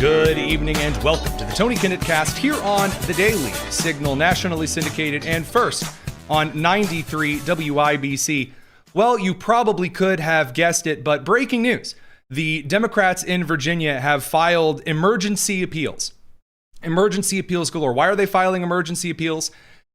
Good evening and welcome to the Tony Kinnett Cast here on The Daily Signal, nationally syndicated and first on 93 WIBC. Well, you probably could have guessed it, but breaking news. The Democrats in Virginia have filed emergency appeals. Emergency appeals galore. Why are they filing emergency appeals?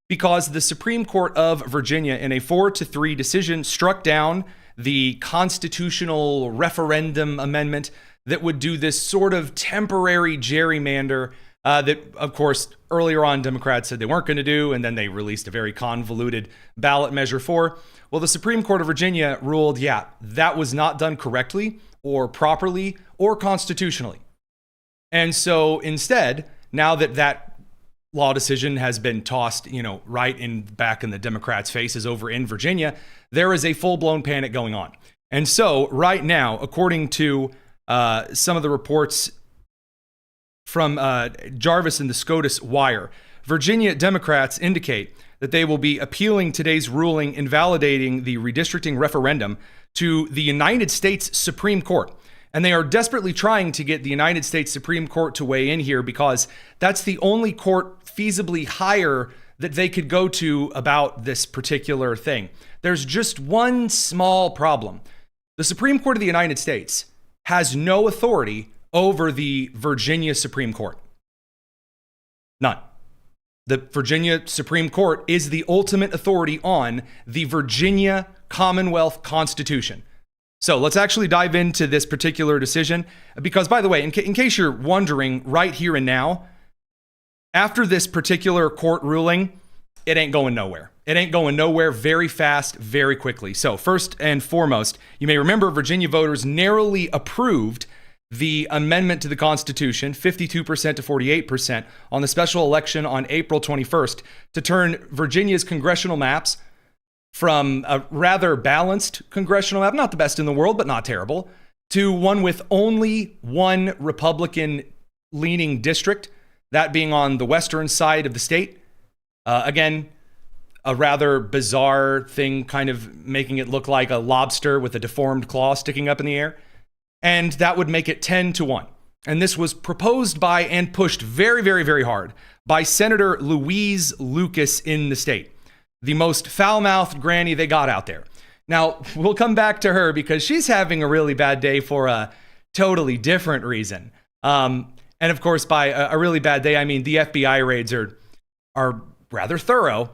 Because the Supreme Court of Virginia, in a 4-3 decision, struck down the constitutional referendum amendment that would do this sort of temporary gerrymander that, of course, earlier on Democrats said they weren't going to do, and then they released a very convoluted ballot measure for. Well, the Supreme Court of Virginia ruled, that was not done correctly or properly or constitutionally. And so instead, now that that law decision has been tossed, back in the Democrats' faces over in Virginia, there is a full-blown panic going on. And so right now, according to some of the reports from Jarvis and the SCOTUS Wire, Virginia Democrats indicate that they will be appealing today's ruling invalidating the redistricting referendum to the United States Supreme Court. And they are desperately trying to get the United States Supreme Court to weigh in here because that's the only court feasibly higher that they could go to about this particular thing. There's just one small problem. The Supreme Court of the United States has no authority over the Virginia Supreme Court. None. The Virginia Supreme Court is the ultimate authority on the Virginia Commonwealth Constitution. So let's actually dive into this particular decision because, by the way, in case you're wondering right here and now, after this particular court ruling, it ain't going nowhere. It ain't going nowhere very fast, very quickly. So first and foremost, you may remember Virginia voters narrowly approved the amendment to the Constitution, 52% to 48%, on the special election on April 21st to turn Virginia's congressional maps from a rather balanced congressional map, not the best in the world, but not terrible, to one with only one Republican-leaning district, that being on the western side of the state. Again, a rather bizarre thing, kind of making it look like a lobster with a deformed claw sticking up in the air. And that would make it 10-1. And this was proposed by and pushed very, very, very hard by Senator Louise Lucas in the state, the most foul-mouthed granny they got out there. Now, we'll come back to her because she's having a really bad day for a totally different reason. And of course, by a really bad day, I mean the FBI raids are rather thorough.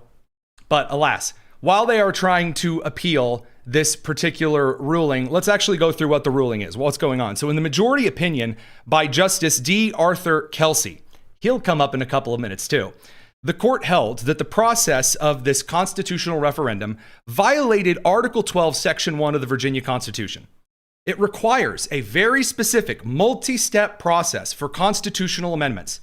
But alas, while they are trying to appeal this particular ruling, let's actually go through what the ruling is, what's going on. So in the majority opinion by Justice D. Arthur Kelsey, he'll come up in a couple of minutes too, the court held that the process of this constitutional referendum violated Article 12, Section 1 of the Virginia Constitution. It requires a very specific multi-step process for constitutional amendments.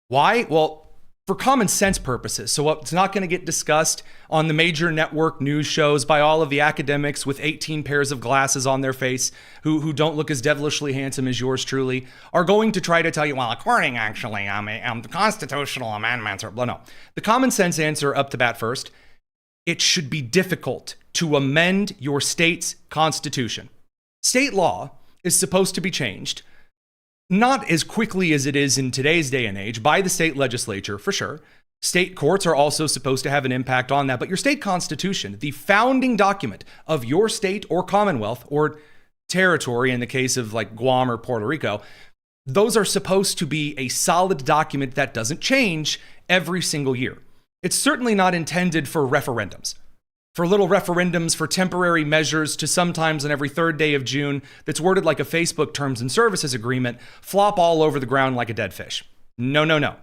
Why? Well, for common sense purposes. So it's not going to get discussed on the major network news shows by all of the academics with 18 pairs of glasses on their face who don't look as devilishly handsome as yours truly, are going to try to tell you, well, according actually, the constitutional amendments are, no. The common sense answer up to bat first, it should be difficult to amend your state's constitution. State law is supposed to be changed not as quickly as it is in today's day and age by the state legislature, for sure. State courts are also supposed to have an impact on that. But your state constitution, the founding document of your state or commonwealth or territory, in the case of like Guam or Puerto Rico, those are supposed to be a solid document that doesn't change every single year. It's certainly not intended for referendums. For little referendums, for temporary measures to sometimes on every third day of June that's worded like a Facebook terms and services agreement, flop all over the ground like a dead fish. No.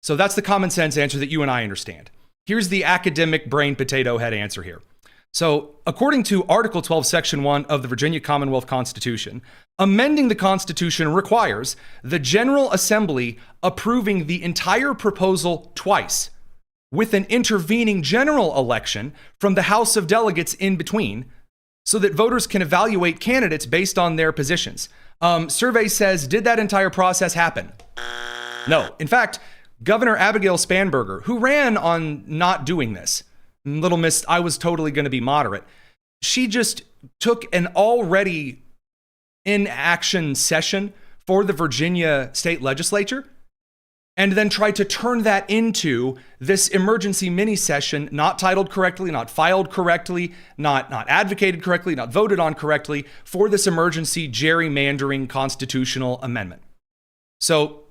So that's the common sense answer that you and I understand. Here's the academic brain potato head answer here. So according to Article 12, Section 1 of the Virginia Commonwealth Constitution, amending the Constitution requires the General Assembly approving the entire proposal twice, with an intervening general election from the House of Delegates in between, so that voters can evaluate candidates based on their positions. Survey says, did that entire process happen? No. In fact, Governor Abigail Spanberger, who ran on not doing this, Little Miss, I was totally going to be moderate, she just took an already in action session for the Virginia state legislature, and then tried to turn that into this emergency mini session, not titled correctly, not filed correctly, not advocated correctly, not voted on correctly, for this emergency gerrymandering constitutional amendment. So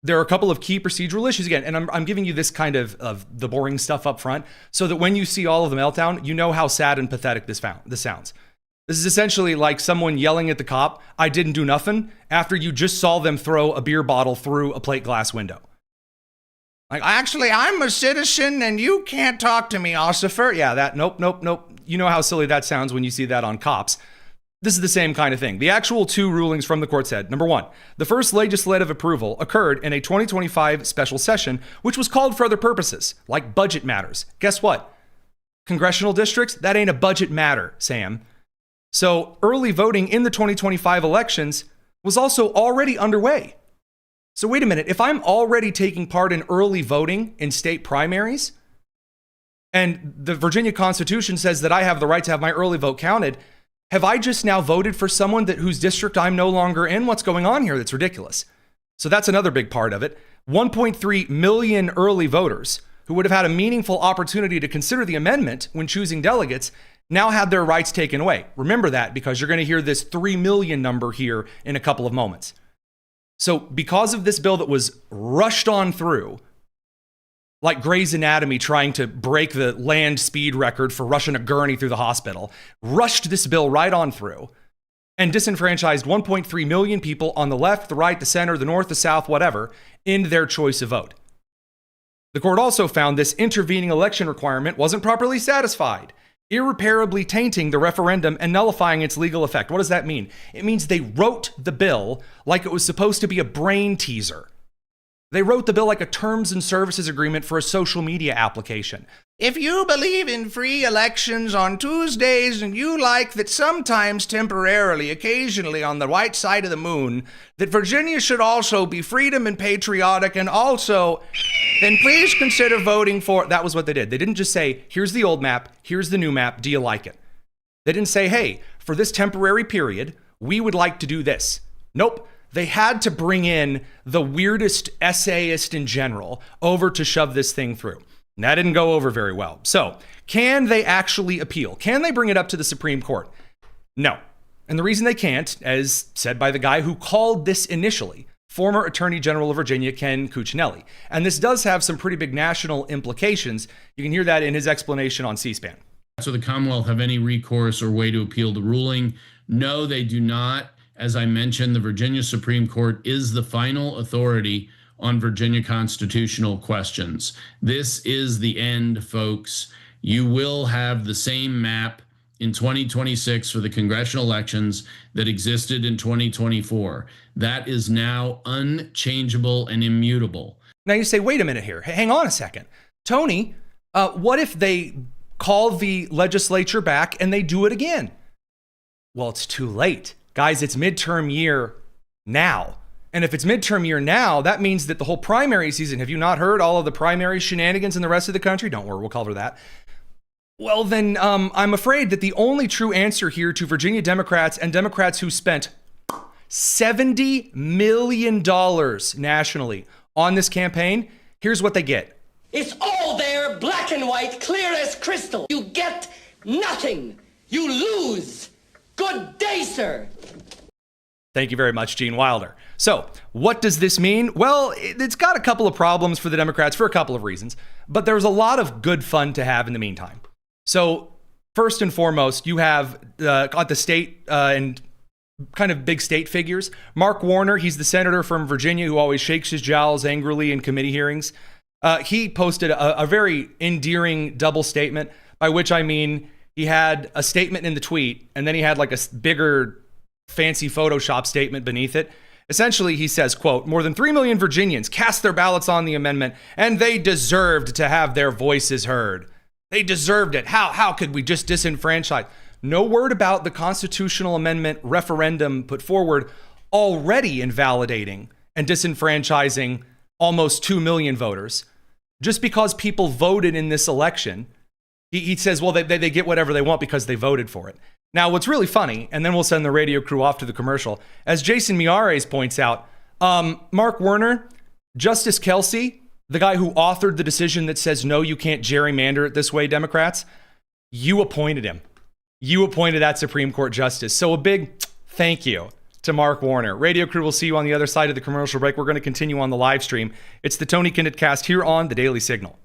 there are a couple of key procedural issues again, and I'm giving you this kind of the boring stuff up front so that when you see all of the meltdown, you know how sad and pathetic this sounds. This is essentially like someone yelling at the cop, "I didn't do nothing," after you just saw them throw a beer bottle through a plate glass window. Like, actually, I'm a citizen and you can't talk to me, officer. Yeah, nope. You know how silly that sounds when you see that on cops. This is the same kind of thing. The actual two rulings from the court said, number one, the first legislative approval occurred in a 2025 special session, which was called for other purposes, like budget matters. Guess what? Congressional districts, that ain't a budget matter, Sam. So early voting in the 2025 elections was also already underway. So wait a minute, if I'm already taking part in early voting in state primaries, and the Virginia Constitution says that I have the right to have my early vote counted, have I just now voted for someone whose district I'm no longer in? What's going on here? That's ridiculous. So that's another big part of it. 1.3 million early voters who would have had a meaningful opportunity to consider the amendment when choosing delegates now had their rights taken away. Remember that, because you're going to hear this 3 million number here in a couple of moments. So because of this bill that was rushed on through, like Grey's Anatomy trying to break the land speed record for rushing a gurney through the hospital, rushed this bill right on through and disenfranchised 1.3 million people on the left, the right, the center, the north, the south, whatever, in their choice of vote. The court also found this intervening election requirement wasn't properly satisfied, irreparably tainting the referendum and nullifying its legal effect. What does that mean? It means they wrote the bill like it was supposed to be a brain teaser. They wrote the bill like a terms and services agreement for a social media application. If you believe in free elections on Tuesdays and you like that sometimes temporarily, occasionally on the right side of the moon, that Virginia should also be freedom and patriotic and also, then please consider voting for... That was what they did. They didn't just say, here's the old map, here's the new map, do you like it? They didn't say, hey, for this temporary period, we would like to do this. Nope. They had to bring in the weirdest essayist in general over to shove this thing through. And that didn't go over very well. So, can they actually appeal? Can they bring it up to the Supreme Court? No. And the reason they can't, as said by the guy who called this initially, former Attorney General of Virginia, Ken Cuccinelli. And this does have some pretty big national implications. You can hear that in his explanation on C-SPAN. So the Commonwealth have any recourse or way to appeal the ruling? No, they do not. As I mentioned, the Virginia Supreme Court is the final authority on Virginia constitutional questions. This is the end, folks. You will have the same map in 2026 for the congressional elections that existed in 2024. That is now unchangeable and immutable. Now you say, wait a minute here. Hang on a second. Tony, what if they call the legislature back and they do it again? Well, it's too late. Guys, it's midterm year now. And if it's midterm year now, that means that the whole primary season, have you not heard all of the primary shenanigans in the rest of the country? Don't worry, we'll cover that. Well, then I'm afraid that the only true answer here to Virginia Democrats and Democrats who spent $70 million nationally on this campaign, here's what they get. It's all there, black and white, clear as crystal. You get nothing. You lose. Good day, sir. Thank you very much, Gene Wilder. So, what does this mean? Well, it's got a couple of problems for the Democrats for a couple of reasons, but there's a lot of good fun to have in the meantime. So, first and foremost, you have at the state and kind of big state figures. Mark Warner, he's the senator from Virginia who always shakes his jowls angrily in committee hearings. He posted a very endearing double statement, by which I mean he had a statement in the tweet, and then he had like a bigger fancy Photoshop statement beneath it. Essentially, he says, quote, more than 3 million Virginians cast their ballots on the amendment, and they deserved to have their voices heard. They deserved it. How could we just disenfranchise? No word about the constitutional amendment referendum put forward already invalidating and disenfranchising almost 2 million voters. Just because people voted in this election, he says, well, they get whatever they want because they voted for it. Now, what's really funny, and then we'll send the radio crew off to the commercial, as Jason Miyares points out, Mark Warner, Justice Kelsey, the guy who authored the decision that says, no, you can't gerrymander it this way, Democrats, you appointed him. You appointed that Supreme Court justice. So a big thank you to Mark Warner. Radio crew will see you on the other side of the commercial break. We're going to continue on the live stream. It's the Tony Kinnett cast here on the Daily Signal.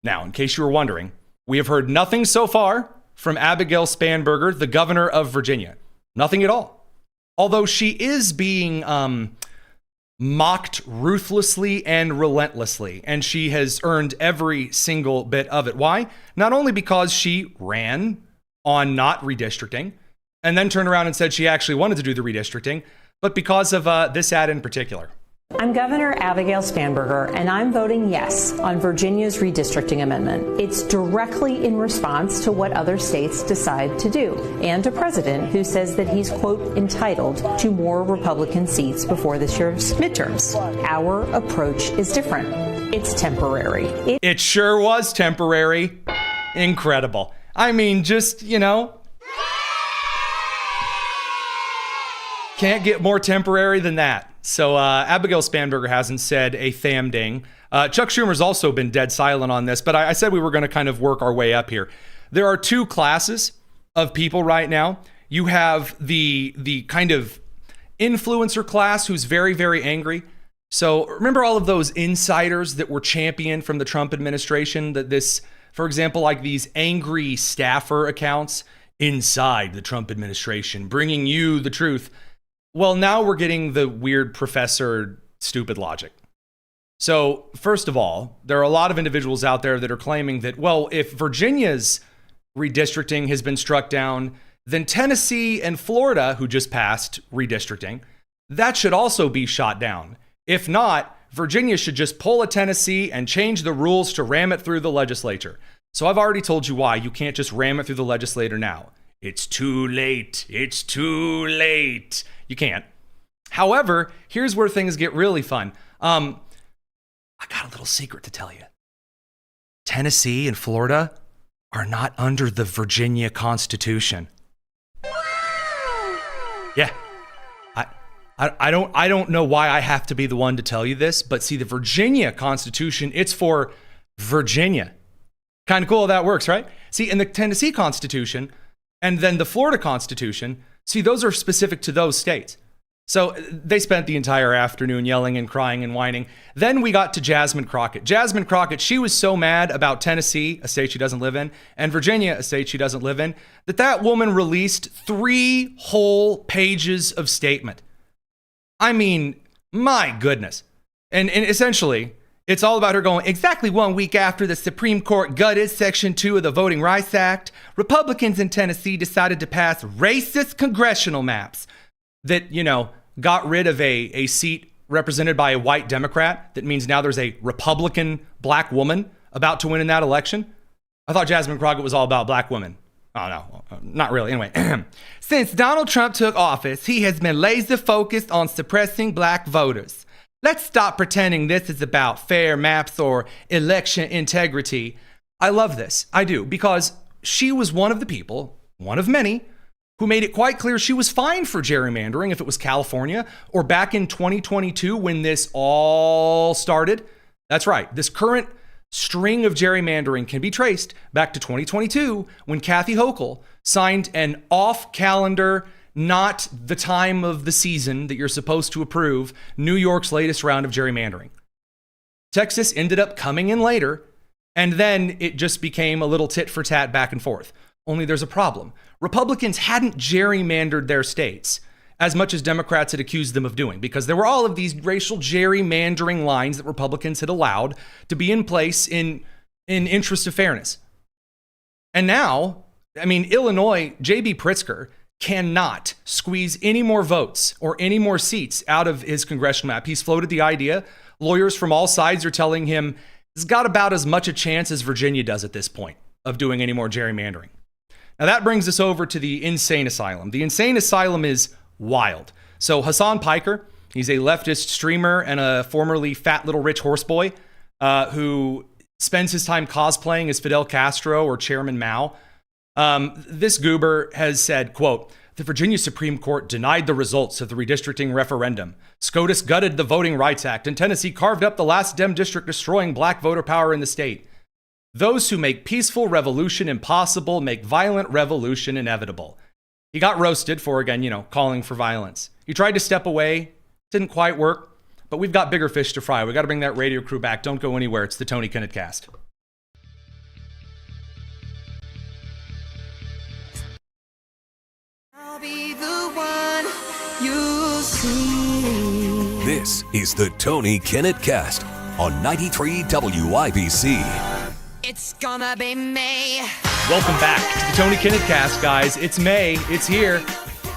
Now, in case you were wondering, we have heard nothing so far from Abigail Spanberger, the governor of Virginia. Nothing at all. Although she is being mocked ruthlessly and relentlessly, and she has earned every single bit of it. Why? Not only because she ran on not redistricting, and then turned around and said she actually wanted to do the redistricting, but because of this ad in particular. I'm Governor Abigail Spanberger, and I'm voting yes on Virginia's redistricting amendment. It's directly in response to what other states decide to do, and a president who says that he's, quote, entitled to more Republican seats before this year's midterms. Our approach is different. It's temporary. It sure was temporary. Incredible. I mean, just, can't get more temporary than that. So Abigail Spanberger hasn't said a damn ding. Chuck Schumer's also been dead silent on this, but I said we were going to kind of work our way up here. There are two classes of people right now. You have the kind of influencer class who's very, very angry. So remember all of those insiders that were championed from the Trump administration, that this, for example, like these angry staffer accounts inside the Trump administration, bringing you the truth. Well, now we're getting the weird professor stupid logic. So first of all, there are a lot of individuals out there that are claiming that, well, if Virginia's redistricting has been struck down, then Tennessee and Florida, who just passed redistricting, that should also be shot down. If not, Virginia should just pull a Tennessee and change the rules to ram it through the legislature. So I've already told you why you can't just ram it through the legislature now. It's too late. It's too late. You can't. However, here's where things get really fun. I got a little secret to tell you. Tennessee and Florida are not under the Virginia Constitution. Yeah. I don't know why I have to be the one to tell you this, but see, the Virginia Constitution, it's for Virginia. Kind of cool how that works, right? See, in the Tennessee Constitution and then the Florida Constitution, see, those are specific to those states. So they spent the entire afternoon yelling and crying and whining. Then we got to Jasmine Crockett. Jasmine Crockett, she was so mad about Tennessee, a state she doesn't live in, and Virginia, a state she doesn't live in, that woman released 3 whole pages of statement. I mean, my goodness. And essentially, it's all about her going, exactly 1 week after the Supreme Court gutted Section 2 of the Voting Rights Act, Republicans in Tennessee decided to pass racist congressional maps that, got rid of a seat represented by a white Democrat. That means now there's a Republican black woman about to win in that election. I thought Jasmine Crockett was all about black women. Oh, no, not really. Anyway, since Donald Trump took office, he has been laser focused on suppressing black voters. Let's stop pretending this is about fair maps or election integrity. I love this. I do, because she was one of the people, one of many, who made it quite clear she was fine for gerrymandering if it was California or back in 2022 when this all started. That's right. This current string of gerrymandering can be traced back to 2022 when Kathy Hochul signed an off-calendar, not the time of the season that you're supposed to approve, New York's latest round of gerrymandering. Texas ended up coming in later, and then it just became a little tit for tat back and forth. Only there's a problem. Republicans hadn't gerrymandered their states as much as Democrats had accused them of doing, because there were all of these racial gerrymandering lines that Republicans had allowed to be in place in interest of fairness. And now, Illinois, J.B. Pritzker cannot squeeze any more votes or any more seats out of his congressional map. He's floated the idea. Lawyers from all sides are telling him he's got about as much a chance as Virginia does at this point of doing any more gerrymandering. Now that brings us over to the insane asylum. The insane asylum is wild. So Hassan Piker, he's a leftist streamer and a formerly fat little rich horseboy who spends his time cosplaying as Fidel Castro or Chairman Mao. This goober has said, quote, "The Virginia Supreme Court denied the results of the redistricting referendum. SCOTUS gutted the Voting Rights Act, and Tennessee carved up the last Dem district, destroying black voter power in the state. Those who make peaceful revolution impossible make violent revolution inevitable." He got roasted for, again, calling for violence. He tried to step away. Didn't quite work, but we've got bigger fish to fry. We got to bring that radio crew back. Don't go anywhere. It's the Tony Kinnett Cast. I'll be the one you see. This is the Tony Kinnett Cast on 93 WIBC. It's gonna be May. Welcome back to the Tony Kinnett Cast, guys. It's May, it's here,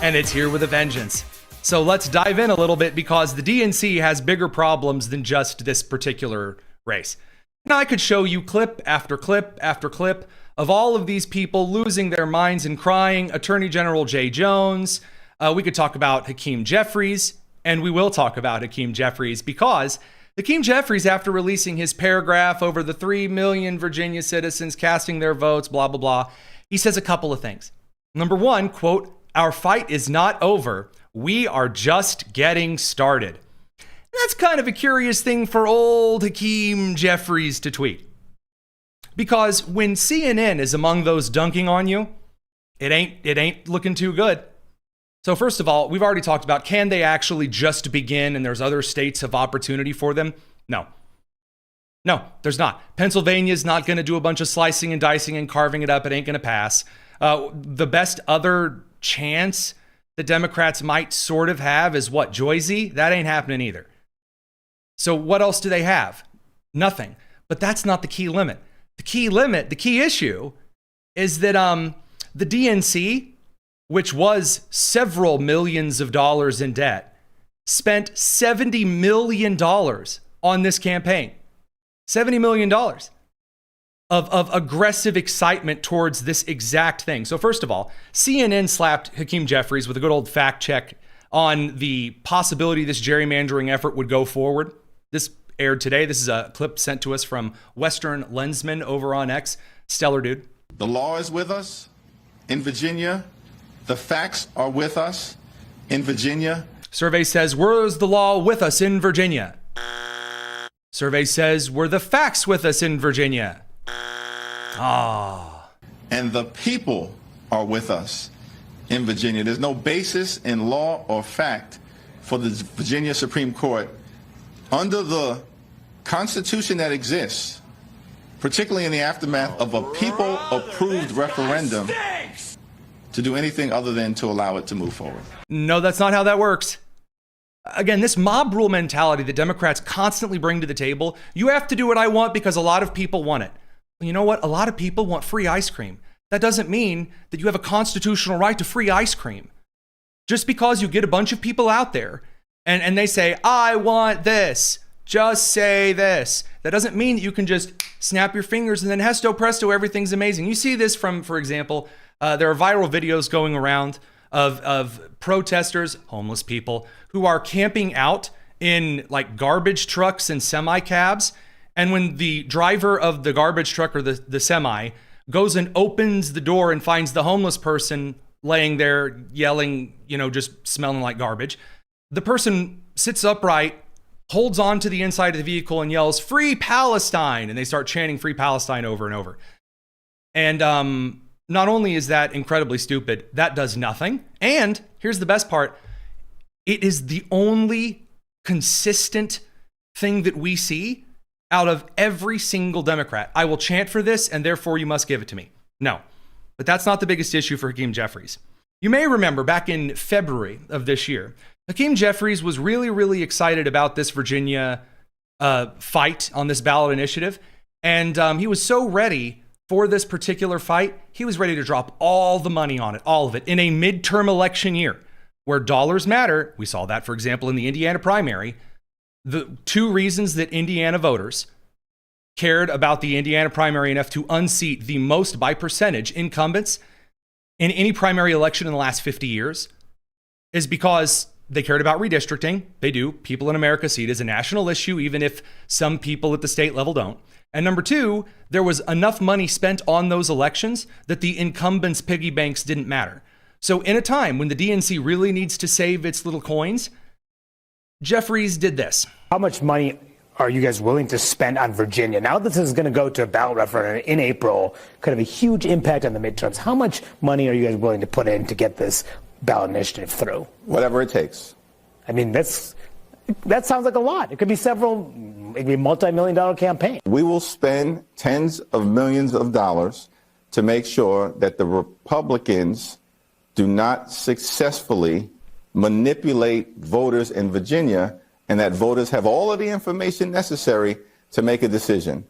and it's here with a vengeance. So let's dive in a little bit because the DNC has bigger problems than just this particular race. Now, I could show you clip after clip after clip of all of these people losing their minds and crying. Attorney General Jay Jones. We could talk about Hakeem Jeffries, and we will talk about Hakeem Jeffries because Hakeem Jeffries, after releasing his paragraph over the 3 million Virginia citizens casting their votes, blah, blah, blah, he says a couple of things. Number one, quote, "Our fight is not over. We are just getting started." That's kind of a curious thing for old Hakeem Jeffries to tweet. Because when CNN is among those dunking on you, it ain't looking too good. So first of all, we've already talked about, can they actually just begin and there's other states of opportunity for them? No, there's not. Pennsylvania's not going to do a bunch of slicing and dicing and carving it up. It ain't going to pass. The best other chance the Democrats might sort of have is what, Jersey? That ain't happening either. So what else do they have? Nothing. But that's not the key limit. The key issue is that the DNC, which was several millions of dollars in debt, spent $70 million on this campaign. $70 million of aggressive excitement towards this exact thing. So first of all, CNN slapped Hakeem Jeffries with a good old fact check on the possibility this gerrymandering effort would go forward. This aired today. This is a clip sent to us from Western Lensman over on X. Stellar dude. The law is with us in Virginia. The facts are with us in Virginia. Survey says, where's the law with us in Virginia? Survey says, were the facts with us in Virginia? And the people are with us in Virginia. There's no basis in law or fact for the Virginia Supreme Court under the Constitution that exists, particularly in the aftermath of a people-approved referendum, to do anything other than to allow it to move forward. No, that's not how that works. Again, this mob rule mentality that Democrats constantly bring to the table, you have to do what I want because a lot of people want it. Well, you know what? A lot of people want free ice cream. That doesn't mean that you have a constitutional right to free ice cream. Just because you get a bunch of people out there and they say, I want this, just say this. That doesn't mean that you can just snap your fingers and then hesto presto, everything's amazing. You see this from, for example, there are viral videos going around of protesters, homeless people, who are camping out in like garbage trucks and semi cabs. And when the driver of the garbage truck or the semi goes and opens the door and finds the homeless person laying there yelling, just smelling like garbage, the person sits upright, holds on to the inside of the vehicle and yells, "Free Palestine!" And they start chanting "Free Palestine" over and over. And not only is that incredibly stupid, that does nothing. And here's the best part. It is the only consistent thing that we see out of every single Democrat. I will chant for this, and therefore you must give it to me. No, but that's not the biggest issue for Hakeem Jeffries. You may remember back in February of this year, Hakeem Jeffries was really, really excited about this Virginia fight on this ballot initiative. And he was so ready for this particular fight, he was ready to drop all the money on it, all of it, in a midterm election year where dollars matter. We saw that, for example, in the Indiana primary. The two reasons that Indiana voters cared about the Indiana primary enough to unseat the most by percentage incumbents in any primary election in the last 50 years is because they cared about redistricting. They do. People in America see it as a national issue, even if some people at the state level don't. And number two, there was enough money spent on those elections that the incumbents' piggy banks didn't matter. So in a time when the DNC really needs to save its little coins, Jeffries did this. How much money are you guys willing to spend on Virginia? Now this is going to go to a ballot referendum in April, could have a huge impact on the midterms. How much money are you guys willing to put in to get this ballot initiative through? Whatever it takes. I mean, that sounds like a lot. It could be several, maybe a multi-million-dollar campaign. We will spend tens of millions of dollars to make sure that the Republicans do not successfully manipulate voters in Virginia, and that voters have all of the information necessary to make a decision.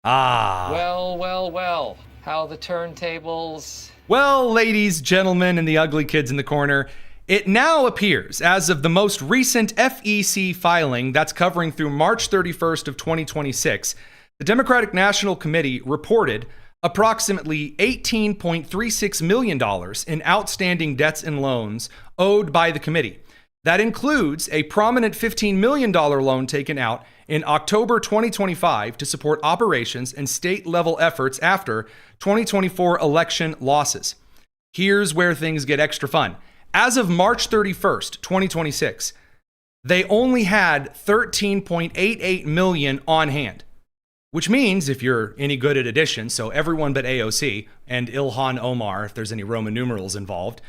Well, how the turntables. Well, ladies, gentlemen, and the ugly kids in the corner, it now appears, as of the most recent FEC filing that's covering through March 31st of 2026, the Democratic National Committee reported approximately $18.36 million in outstanding debts and loans owed by the committee. That includes a prominent $15 million loan taken out in October 2025 to support operations and state-level efforts after 2024 election losses. Here's where things get extra fun. As of March 31st, 2026, they only had $13.88 million on hand, which means, if you're any good at addition, so everyone but AOC and Ilhan Omar, if there's any Roman numerals involved,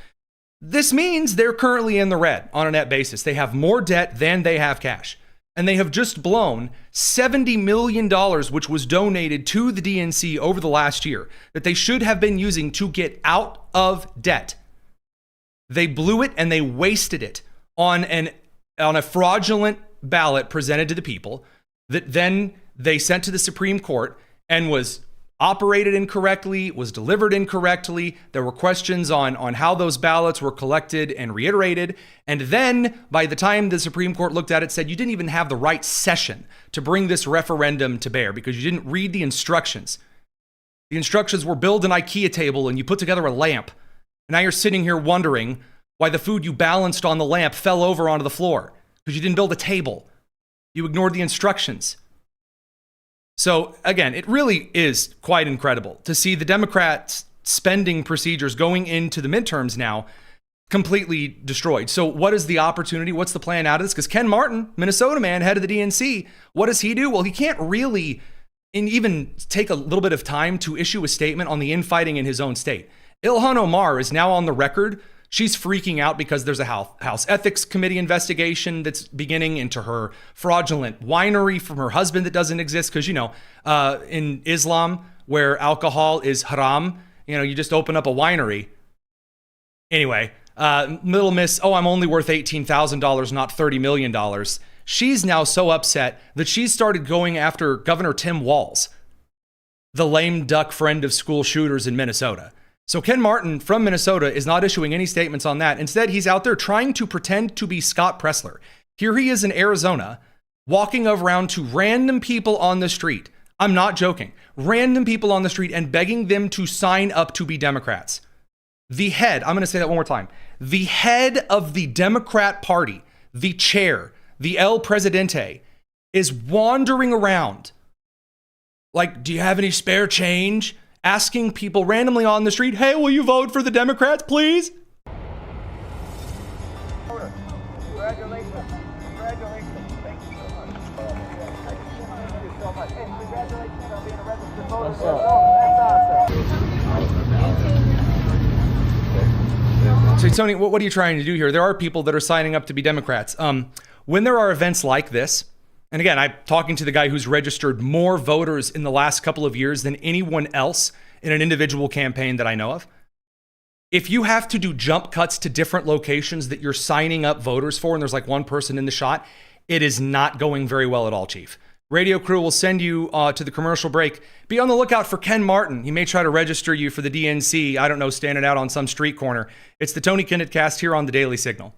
this means they're currently in the red on a net basis. They have more debt than they have cash. And they have just blown $70 million, which was donated to the DNC over the last year, that they should have been using to get out of debt. They blew it and they wasted it on a fraudulent ballot presented to the people that then they sent to the Supreme Court and was operated incorrectly, was delivered incorrectly. There were questions on how those ballots were collected and reiterated. And then by the time the Supreme Court looked at it, said you didn't even have the right session to bring this referendum to bear because you didn't read the instructions. The instructions were build an IKEA table and you put together a lamp. And now you're sitting here wondering why the food you balanced on the lamp fell over onto the floor because you didn't build a table. You ignored the instructions. So again, it really is quite incredible to see the Democrats' spending procedures going into the midterms now completely destroyed. So what is the opportunity? What's the plan out of this? Because Ken Martin, Minnesota man, head of the DNC, what does he do? Well, he can't really even take a little bit of time to issue a statement on the infighting in his own state. Ilhan Omar is now on the record. She's freaking out because there's a House Ethics Committee investigation that's beginning into her fraudulent winery from her husband that doesn't exist. Because, in Islam, where alcohol is haram, you just open up a winery. Anyway, Little Miss, I'm only worth $18,000, not $30 million. She's now so upset that she's started going after Governor Tim Walz, the lame duck friend of school shooters in Minnesota. So Ken Martin from Minnesota is not issuing any statements on that. Instead, he's out there trying to pretend to be Scott Pressler. Here he is in Arizona, walking around to random people on the street. I'm not joking. Random people on the street and begging them to sign up to be Democrats. The head, I'm going to say that one more time. The head of the Democrat Party, the chair, the El Presidente, is wandering around like, do you have any spare change? Asking people randomly on the street, hey, will you vote for the Democrats, please? Congratulations. Congratulations. Thank you so much. Thank you so much. And congratulations on being a registered voter. That's awesome. So, Tony, what are you trying to do here? There are people that are signing up to be Democrats. When there are events like this, and again, I'm talking to the guy who's registered more voters in the last couple of years than anyone else in an individual campaign that I know of. If you have to do jump cuts to different locations that you're signing up voters for, and there's like one person in the shot, it is not going very well at all, Chief. Radio crew will send you to the commercial break. Be on the lookout for Ken Martin. He may try to register you for the DNC. I don't know, standing out on some street corner. It's the Tony Kinnett Cast here on the Daily Signal.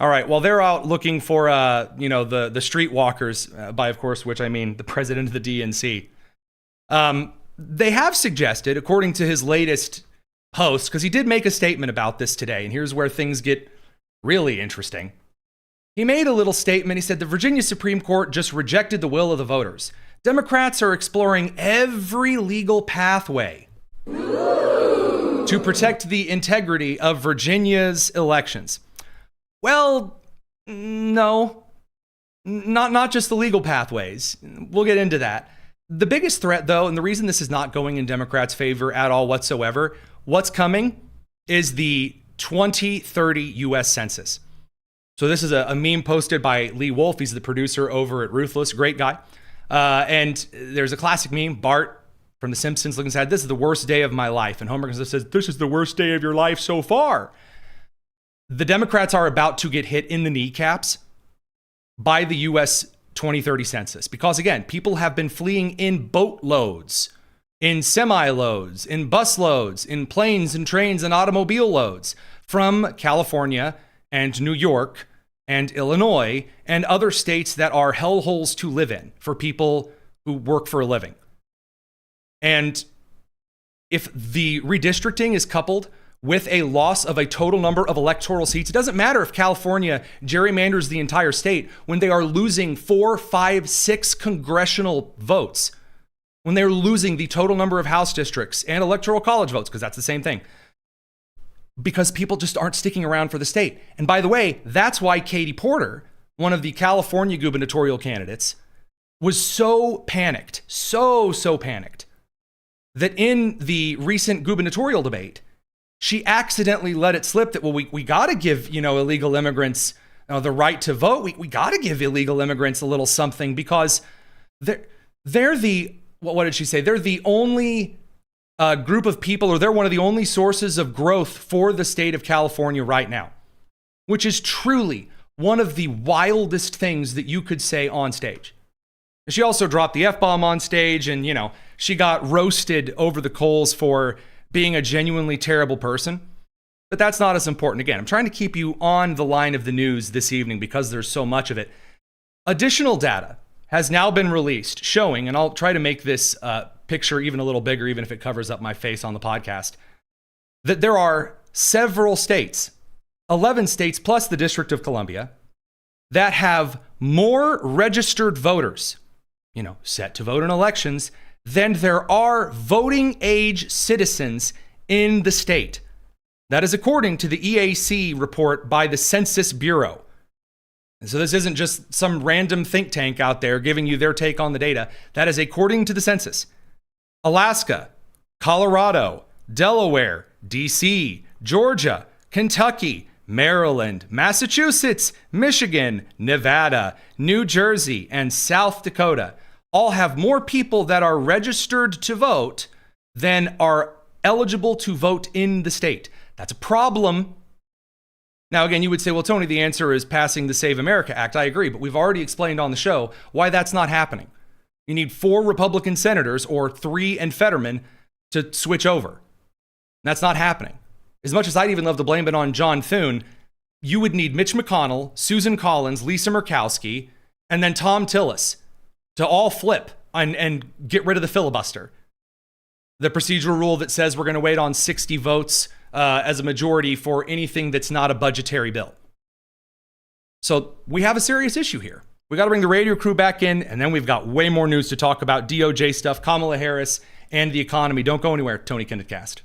All right, well, they're out looking for, the streetwalkers, by, of course, which I mean the president of the DNC. They have suggested, according to his latest post, because he did make a statement about this today, and here's where things get really interesting. He made a little statement. He said the Virginia Supreme Court just rejected the will of the voters. Democrats are exploring every legal pathway to protect the integrity of Virginia's elections. Well, no, not just the legal pathways. We'll get into that. The biggest threat, though, and the reason this is not going in Democrats' favor at all whatsoever, what's coming is the 2030 U.S. Census. So this is a meme posted by Lee Wolf. He's the producer over at Ruthless, great guy. And there's a classic meme, Bart from The Simpsons looking sad, this is the worst day of my life. And Homer says, this is the worst day of your life so far. The Democrats are about to get hit in the kneecaps by the U.S. 2030 census. Because again, people have been fleeing in boatloads, in semi-loads, in bus loads, in planes and trains and automobile loads from California and New York and Illinois and other states that are hellholes to live in for people who work for a living. And if the redistricting is coupled with a loss of a total number of electoral seats, it doesn't matter if California gerrymanders the entire state when they are losing 4, 5, 6 congressional votes, when they're losing the total number of House districts and electoral college votes, because that's the same thing, because people just aren't sticking around for the state. And by the way, that's why Katie Porter, one of the California gubernatorial candidates, was so panicked, so panicked, that in the recent gubernatorial debate, she accidentally let it slip that, well, we got to give, illegal immigrants the right to vote. We got to give illegal immigrants a little something because they're the, what did she say? They're the only group of people, or they're one of the only sources of growth for the state of California right now, which is truly one of the wildest things that you could say on stage. She also dropped the F-bomb on stage and, she got roasted over the coals for being a genuinely terrible person. But that's not as important. Again, I'm trying to keep you on the line of the news this evening because there's so much of it. Additional data has now been released showing, and I'll try to make this picture even a little bigger, even if it covers up my face on the podcast, that there are several states, 11 states plus the District of Columbia, that have more registered voters, set to vote in elections, than there are voting age citizens in the state. That is according to the EAC report by the Census Bureau. And so this isn't just some random think tank out there giving you their take on the data. That is according to the census. Alaska, Colorado, Delaware, DC, Georgia, Kentucky, Maryland, Massachusetts, Michigan, Nevada, New Jersey, and South Dakota all have more people that are registered to vote than are eligible to vote in the state. That's a problem. Now, again, you would say, well, Tony, the answer is passing the Save America Act. I agree, but we've already explained on the show why that's not happening. You need 4 Republican senators or 3 and Fetterman to switch over. That's not happening. As much as I'd even love to blame it on John Thune, you would need Mitch McConnell, Susan Collins, Lisa Murkowski, and then Tom Tillis to all flip and get rid of the filibuster. The procedural rule that says we're going to wait on 60 votes as a majority for anything that's not a budgetary bill. So we have a serious issue here. We got to bring the radio crew back in, and then we've got way more news to talk about. DOJ stuff, Kamala Harris, and the economy. Don't go anywhere. Tony Kinnett Cast.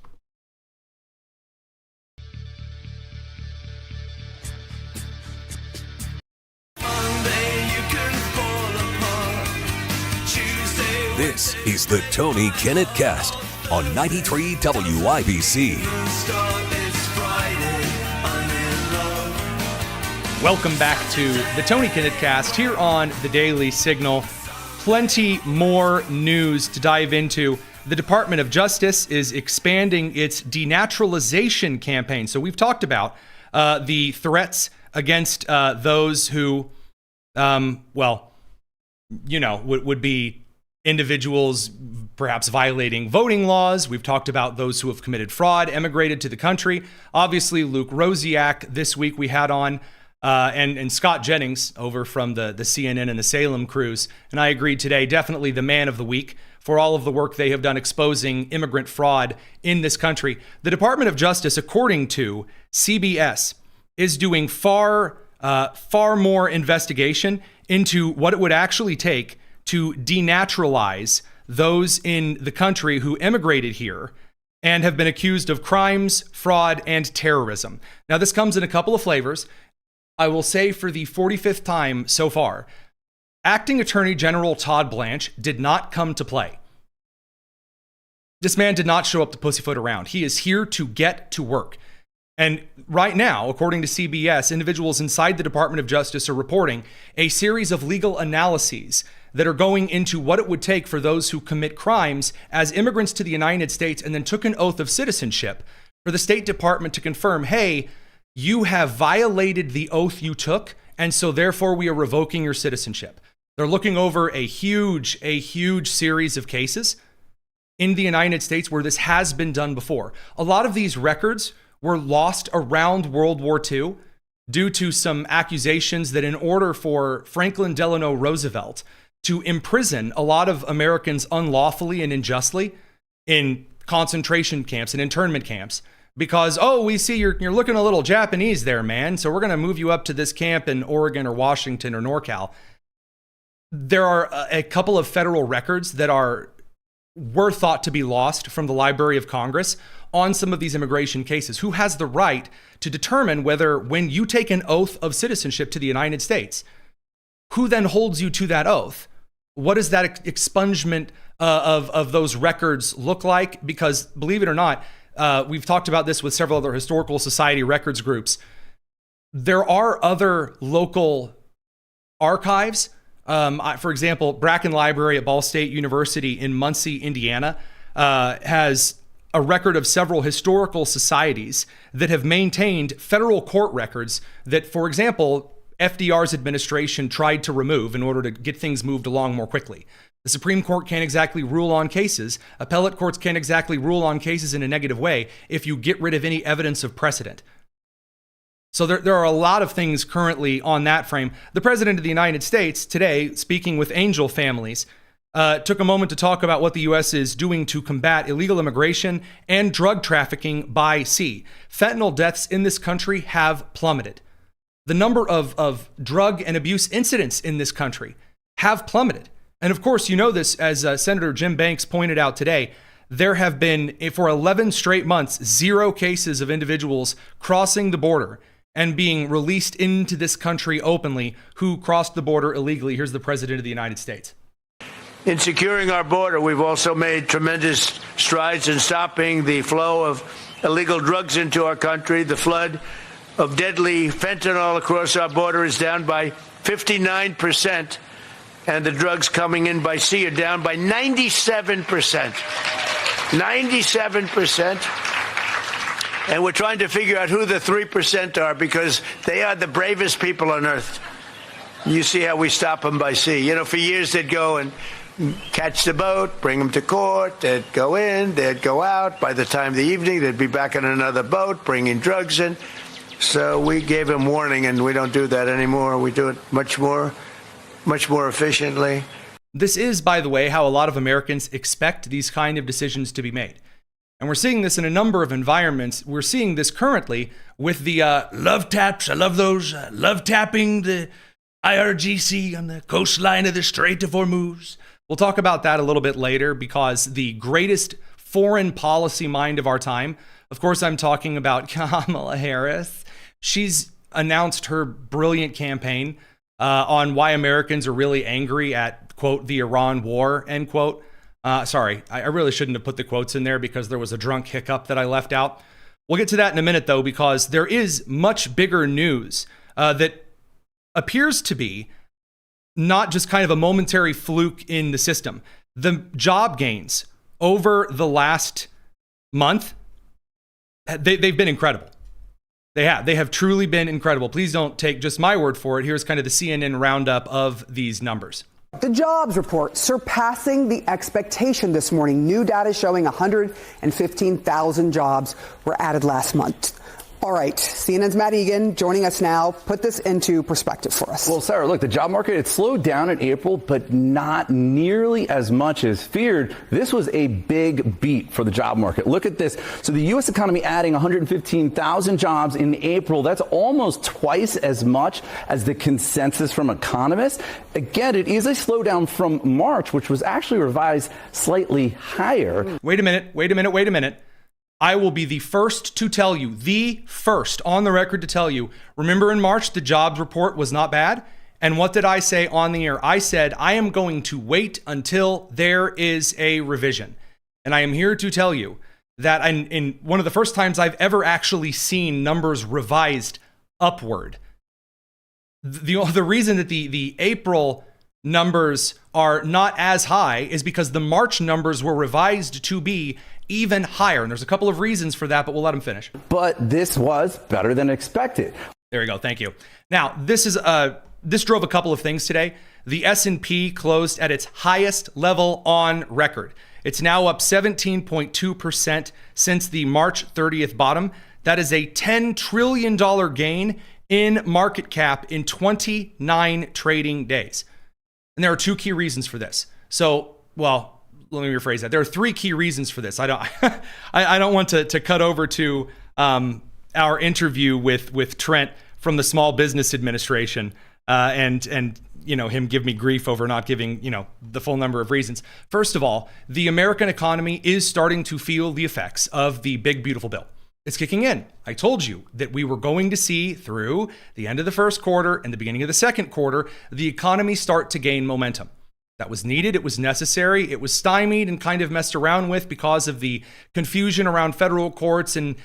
This is the Tony Kinnett Cast on 93 WIBC. Welcome back to the Tony Kinnett Cast here on the Daily Signal. Plenty more news to dive into. The Department of Justice is expanding its denaturalization campaign. So we've talked about the threats against those who, would be individuals perhaps violating voting laws. We've talked about those who have committed fraud, emigrated to the country. Obviously, Luke Rosiak this week we had on, and Scott Jennings over from the CNN and the Salem crews. And I agreed today, definitely the man of the week for all of the work they have done exposing immigrant fraud in this country. The Department of Justice, according to CBS, is doing far more investigation into what it would actually take to denaturalize those in the country who immigrated here and have been accused of crimes, fraud, and terrorism. Now, this comes in a couple of flavors. I will say for the 45th time so far, Acting Attorney General Todd Blanche did not come to play. This man did not show up to pussyfoot around. He is here to get to work. And right now, according to CBS, individuals inside the Department of Justice are reporting a series of legal analyses that are going into what it would take for those who commit crimes as immigrants to the United States and then took an oath of citizenship for the State Department to confirm, hey, you have violated the oath you took, and so therefore we are revoking your citizenship. They're looking over a huge series of cases in the United States where this has been done before. A lot of these records were lost around World War II due to some accusations that in order for Franklin Delano Roosevelt to imprison a lot of Americans unlawfully and unjustly in concentration camps and internment camps, because, oh, we see you're looking a little Japanese there, man, so we're going to move you up to this camp in Oregon or Washington or NorCal. There are a couple of federal records that were thought to be lost from the Library of Congress on some of these immigration cases. Who has the right to determine whether, when you take an oath of citizenship to the United States, who then holds you to that oath? What does that expungement of those records look like? Because believe it or not, we've talked about this with several other historical society records groups. There are other local archives. For example, Bracken Library at Ball State University in Muncie, Indiana, has a record of several historical societies that have maintained federal court records that, for example, FDR's administration tried to remove in order to get things moved along more quickly. The Supreme Court can't exactly rule on cases. Appellate courts can't exactly rule on cases in a negative way if you get rid of any evidence of precedent. So there are a lot of things currently on that frame. The President of the United States today, speaking with angel families, took a moment to talk about what the U.S. is doing to combat illegal immigration and drug trafficking by sea. Fentanyl deaths in this country have plummeted. The number of drug and abuse incidents in this country have plummeted. And of course, you know this, as Senator Jim Banks pointed out today, there have been, for 11 straight months, 0 cases of individuals crossing the border and being released into this country openly who crossed the border illegally. Here's the President of the United States. In securing our border, we've also made tremendous strides in stopping the flow of illegal drugs into our country. The flood of deadly fentanyl across our border is down by 59%, and the drugs coming in by sea are down by 97%. 97%. And we're trying to figure out who the 3% are, because they are the bravest people on earth. You see how we stop them by sea. You know, for years they'd go and catch the boat, bring them to court, they'd go in, they'd go out. By the time of the evening, they'd be back on another boat, bringing drugs in. So we gave them warning, and we don't do that anymore. We do it much more efficiently. This is, by the way, how a lot of Americans expect these kind of decisions to be made. And we're seeing this in a number of environments. We're seeing this currently with the love taps. I love those. Love tapping the IRGC on the coastline of the Strait of Hormuz. We'll talk about that a little bit later, because the greatest foreign policy mind of our time, of course, I'm talking about Kamala Harris. She's announced her brilliant campaign on why Americans are really angry at, quote, the Iran war, end quote. Sorry, I really shouldn't have put the quotes in there because there was a drunk hiccup that I left out. We'll get to that in a minute, though, because there is much bigger news that appears to be not just kind of a momentary fluke in the system. The job gains over the last month, they've been incredible. They have truly been incredible. Please don't take just my word for it. Here's kind of the CNN roundup of these numbers. The jobs report surpassing the expectation this morning. New data showing 115,000 jobs were added last month. All right, CNN's Matt Egan joining us now. Put this into perspective for us. Well, Sarah, look, the job market, it slowed down in April, but not nearly as much as feared. This was a big beat for the job market. Look at this. So the U.S. economy adding 115,000 jobs in April. That's almost twice as much as the consensus from economists. Again, it is a slowdown from March, which was actually revised slightly higher. Wait a minute. I will be the first to tell you, the first on the record to tell you, remember in March, the jobs report was not bad. And what did I say on the air? I said, I am going to wait until there is a revision. And I am here to tell you that in one of the first times I've ever actually seen numbers revised upward. The reason that the April numbers are not as high is because the March numbers were revised to be even higher. And there's a couple of reasons for that, but we'll let him finish. But this was better than expected. There we go. Thank you. Now, this drove a couple of things today. The S&P closed at its highest level on record. It's now up 17.2% since the March 30th bottom. That is a $10 trillion gain in market cap in 29 trading days. And there are two key reasons for this. Let me rephrase that. There are three key reasons for this. I don't want to cut over to our interview with Trent from the Small Business Administration and him give me grief over not giving the full number of reasons. First of all, the American economy is starting to feel the effects of the big beautiful bill. It's kicking in. I told you that we were going to see through the end of the first quarter and the beginning of the second quarter the economy start to gain momentum. That was needed. It was necessary. It was stymied and kind of messed around with because of the confusion around federal courts and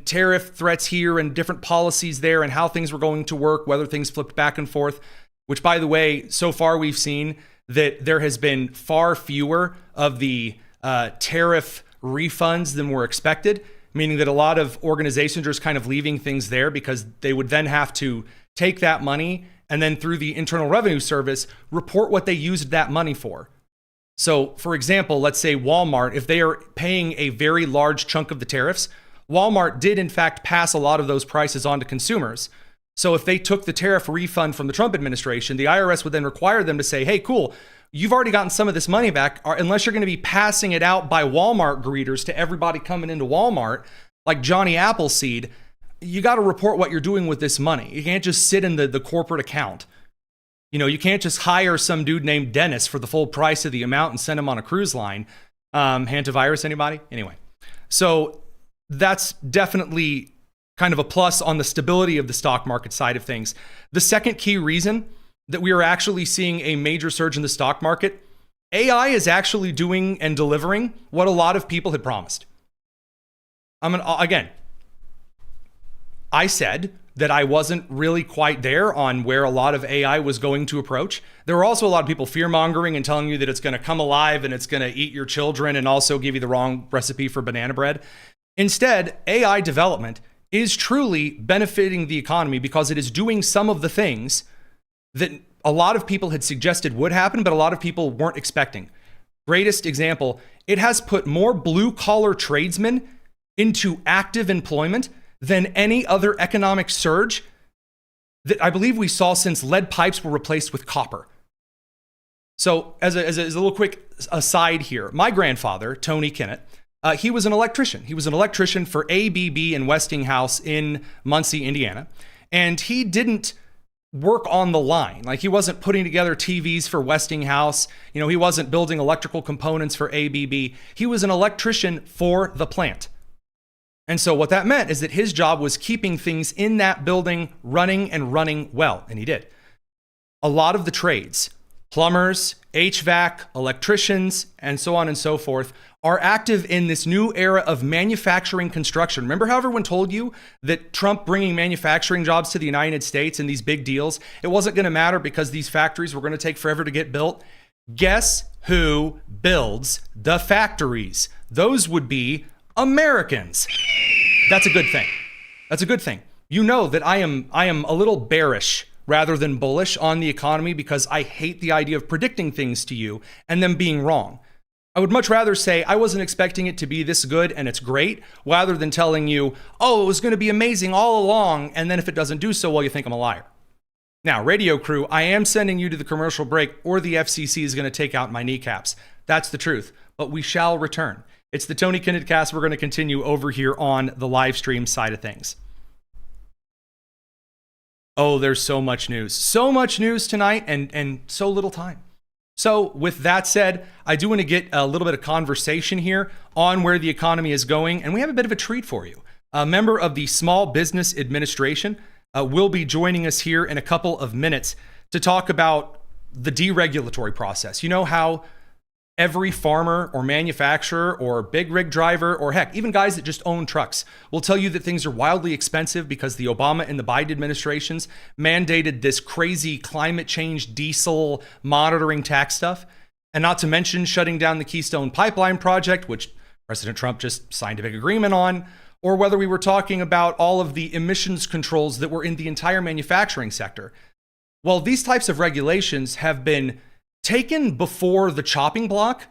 tariff threats here and different policies there and how things were going to work, whether things flipped back and forth, which, by the way, so far we've seen that there has been far fewer of the tariff refunds than were expected, meaning that a lot of organizations are just kind of leaving things there because they would then have to take that money and then through the Internal Revenue Service, report what they used that money for. So, for example, let's say Walmart, if they are paying a very large chunk of the tariffs, Walmart did in fact pass a lot of those prices on to consumers. So if they took the tariff refund from the Trump administration, the IRS would then require them to say, hey, cool, you've already gotten some of this money back, unless you're going to be passing it out by Walmart greeters to everybody coming into Walmart, like Johnny Appleseed. You got to report what you're doing with this money. You can't just sit in the corporate account. You can't just hire some dude named Dennis for the full price of the amount and send him on a cruise line. Hantavirus, anybody? Anyway, so that's definitely kind of a plus on the stability of the stock market side of things. The second key reason that we are actually seeing a major surge in the stock market, AI is actually doing and delivering what a lot of people had promised. I said that I wasn't really quite there on where a lot of AI was going to approach. There were also a lot of people fear-mongering and telling you that it's going to come alive and it's going to eat your children and also give you the wrong recipe for banana bread. Instead, AI development is truly benefiting the economy because it is doing some of the things that a lot of people had suggested would happen, but a lot of people weren't expecting. Greatest example, it has put more blue-collar tradesmen into active employment than any other economic surge that I believe we saw since lead pipes were replaced with copper. So as a little quick aside here, my grandfather, Tony Kinnett, he was an electrician. He was an electrician for ABB and Westinghouse in Muncie, Indiana. And he didn't work on the line. Like he wasn't putting together TVs for Westinghouse. He wasn't building electrical components for ABB. He was an electrician for the plant. And so what that meant is that his job was keeping things in that building running and running well, and he did. A lot of the trades, plumbers, HVAC, electricians, and so on and so forth, are active in this new era of manufacturing construction. Remember how everyone told you that Trump bringing manufacturing jobs to the United States and these big deals, it wasn't going to matter because these factories were going to take forever to get built? Guess who builds the factories? Those would be Americans. That's a good thing. That's a good thing. You know that I am a little bearish rather than bullish on the economy because I hate the idea of predicting things to you and them being wrong. I would much rather say I wasn't expecting it to be this good and it's great, rather than telling you, oh, it was going to be amazing all along, and then if it doesn't do so well, you think I'm a liar. Now, radio crew, I am sending you to the commercial break, or the FCC is going to take out my kneecaps. That's the truth, but we shall return. It's the Tony Kinnett Cast. We're going to continue over here on the live stream side of things. Oh, there's so much news. So much news tonight and so little time. So with that said, I do want to get a little bit of conversation here on where the economy is going, and we have a bit of a treat for you. A member of the Small Business Administration will be joining us here in a couple of minutes to talk about the deregulatory process. You know how every farmer or manufacturer or big rig driver, or heck, even guys that just own trucks, will tell you that things are wildly expensive because the Obama and the Biden administrations mandated this crazy climate change diesel monitoring tax stuff. And not to mention shutting down the Keystone Pipeline project, which President Trump just signed a big agreement on, or whether we were talking about all of the emissions controls that were in the entire manufacturing sector. Well, these types of regulations have been taken before the chopping block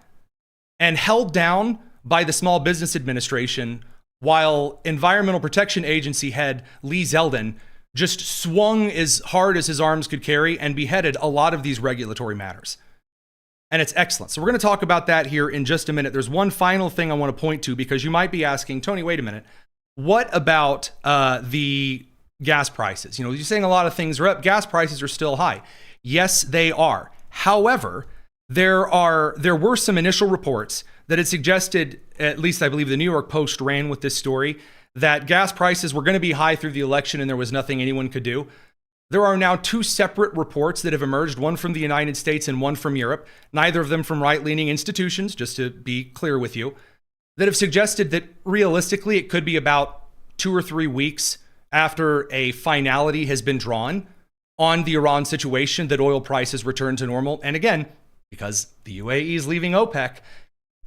and held down by the Small Business Administration, while Environmental Protection Agency head Lee Zeldin just swung as hard as his arms could carry and beheaded a lot of these regulatory matters. And it's excellent. So we're going to talk about that here in just a minute. There's one final thing I want to point to, because you might be asking, Tony, wait a minute. What about the gas prices? You know, you're saying a lot of things are up. Gas prices are still high. Yes, they are. However, there were some initial reports that had suggested, at least I believe the New York Post ran with this story, that gas prices were going to be high through the election and there was nothing anyone could do. There are now two separate reports that have emerged, one from the United States and one from Europe, neither of them from right-leaning institutions, just to be clear with you, that have suggested that realistically it could be about 2 or 3 weeks after a finality has been drawn on the Iran situation that oil prices return to normal. And again, because the UAE is leaving OPEC,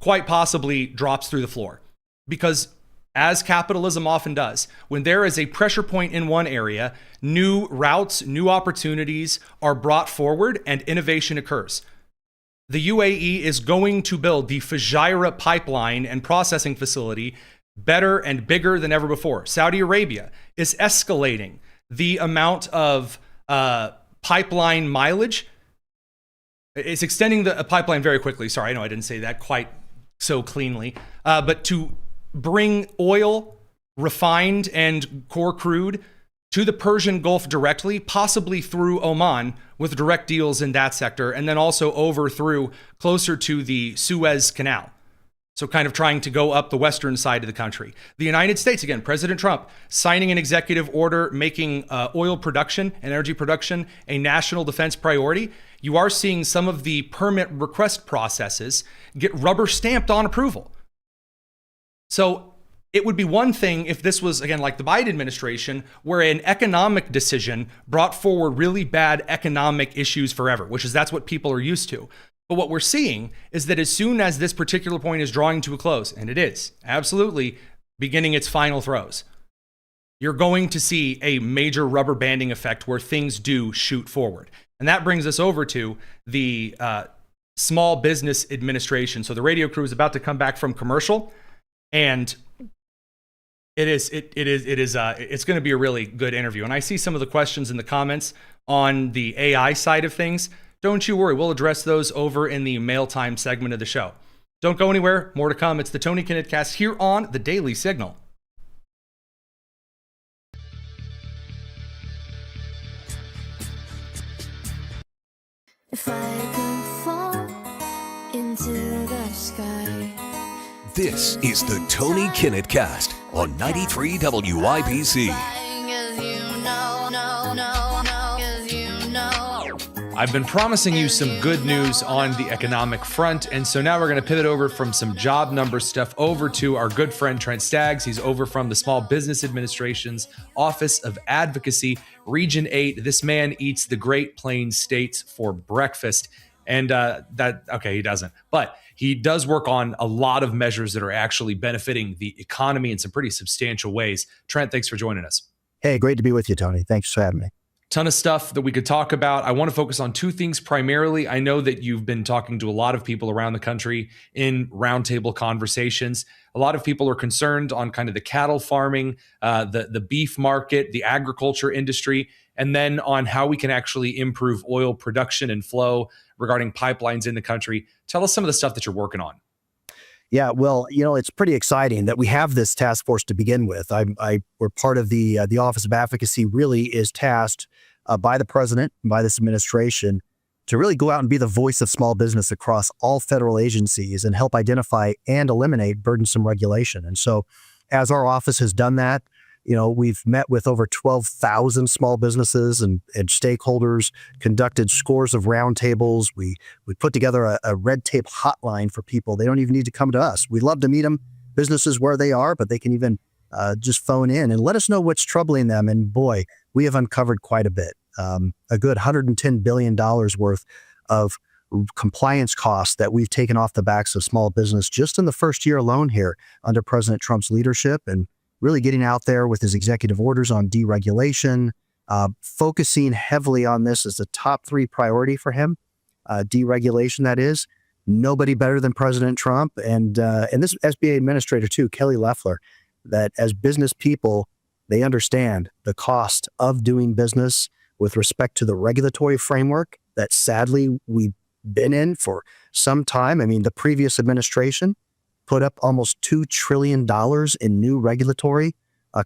quite possibly drops through the floor. Because as capitalism often does, when there is a pressure point in one area, new routes, new opportunities are brought forward and innovation occurs. The UAE is going to build the Fujairah pipeline and processing facility better and bigger than ever before. Saudi Arabia is escalating the amount of pipeline mileage. It's extending the pipeline very quickly. Sorry, I know I didn't say that quite so cleanly. But to bring oil, refined and core crude, to the Persian Gulf directly, possibly through Oman with direct deals in that sector, and then also over through closer to the Suez Canal. So kind of trying to go up the western side of the country. The United States, again, President Trump signing an executive order making oil production and energy production a national defense priority. You are seeing some of the permit request processes get rubber stamped on approval. So it would be one thing if this was, again, like the Biden administration, where an economic decision brought forward really bad economic issues forever, that's what people are used to. But what we're seeing is that as soon as this particular point is drawing to a close, and it is absolutely beginning its final throes, you're going to see a major rubber banding effect where things do shoot forward. And that brings us over to the Small Business Administration. So the radio crew is about to come back from commercial, and it's going to be a really good interview. And I see some of the questions in the comments on the AI side of things. Don't you worry, we'll address those over in the mail time segment of the show. Don't go anywhere, more to come. It's the Tony Kinnett Cast here on the Daily Signal. If I could fall into the sky. This is the Tony Kinnett Cast on 93 WIBC. I've been promising you some good news on the economic front, and so now we're going to pivot over from some job number stuff over to our good friend Trent Staggs. He's over from the Small Business Administration's Office of Advocacy, Region 8. This man eats the Great Plains states for breakfast, and he doesn't. But he does work on a lot of measures that are actually benefiting the economy in some pretty substantial ways. Trent, thanks for joining us. Hey, great to be with you, Tony. Thanks for having me. Ton of stuff that we could talk about. I want to focus on two things primarily. I know that you've been talking to a lot of people around the country in roundtable conversations. A lot of people are concerned on kind of the cattle farming, the beef market, the agriculture industry, and then on how we can actually improve oil production and flow regarding pipelines in the country. Tell us some of the stuff that you're working on. Yeah, well, it's pretty exciting that we have this task force to begin with. We're part of the Office of Advocacy. Really is tasked by the president, by this administration, to really go out and be the voice of small business across all federal agencies and help identify and eliminate burdensome regulation. And so, as our office has done that, we've met with over 12,000 small businesses and stakeholders, conducted scores of roundtables. We put together a red tape hotline for people. They don't even need to come to us. We love to meet them, businesses where they are, but they can even just phone in and let us know what's troubling them. And boy, we have uncovered quite a bit, a good $110 billion worth of compliance costs that we've taken off the backs of small business just in the first year alone here under President Trump's leadership, and really getting out there with his executive orders on deregulation, focusing heavily on this as a top 3 priority for him. Deregulation, that is. Nobody better than President Trump and this SBA administrator too, Kelly Loeffler, that as business people, they understand the cost of doing business with respect to the regulatory framework that sadly we've been in for some time. I mean, the previous administration put up almost $2 trillion in new regulatory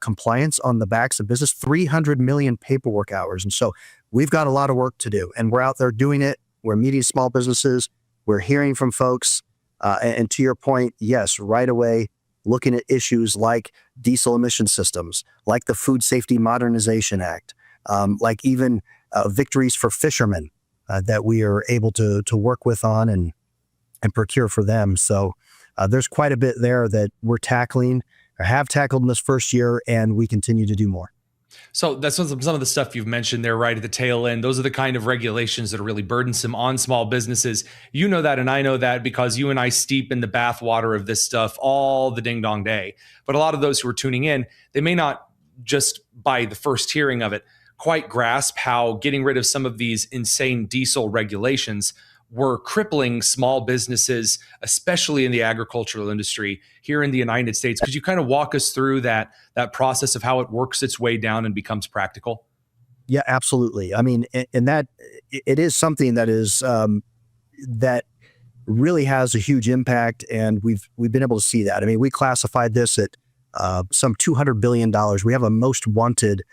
compliance on the backs of business, 300 million paperwork hours. And so we've got a lot of work to do, and we're out there doing it. We're meeting small businesses. We're hearing from folks. And to your point, yes, right away, looking at issues like diesel emission systems, like the Food Safety Modernization Act, like even victories for fishermen that we are able to work with on and procure for them. So there's quite a bit there that we're tackling or have tackled in this first year, and we continue to do more. So that's some of the stuff you've mentioned there right at the tail end. Those are the kind of regulations that are really burdensome on small businesses. You know that, and I know that because you and I steep in the bathwater of this stuff all the ding dong day. But a lot of those who are tuning in, they may not just by the first hearing of it quite grasp how getting rid of some of these insane diesel regulations were crippling small businesses, especially in the agricultural industry here in the United States. Could you kind of walk us through that process of how it works its way down and becomes practical? Yeah, absolutely. I mean, and that it is something that is that really has a huge impact, and we've been able to see that. I mean, we classified this at some $200 billion. We have a most wanted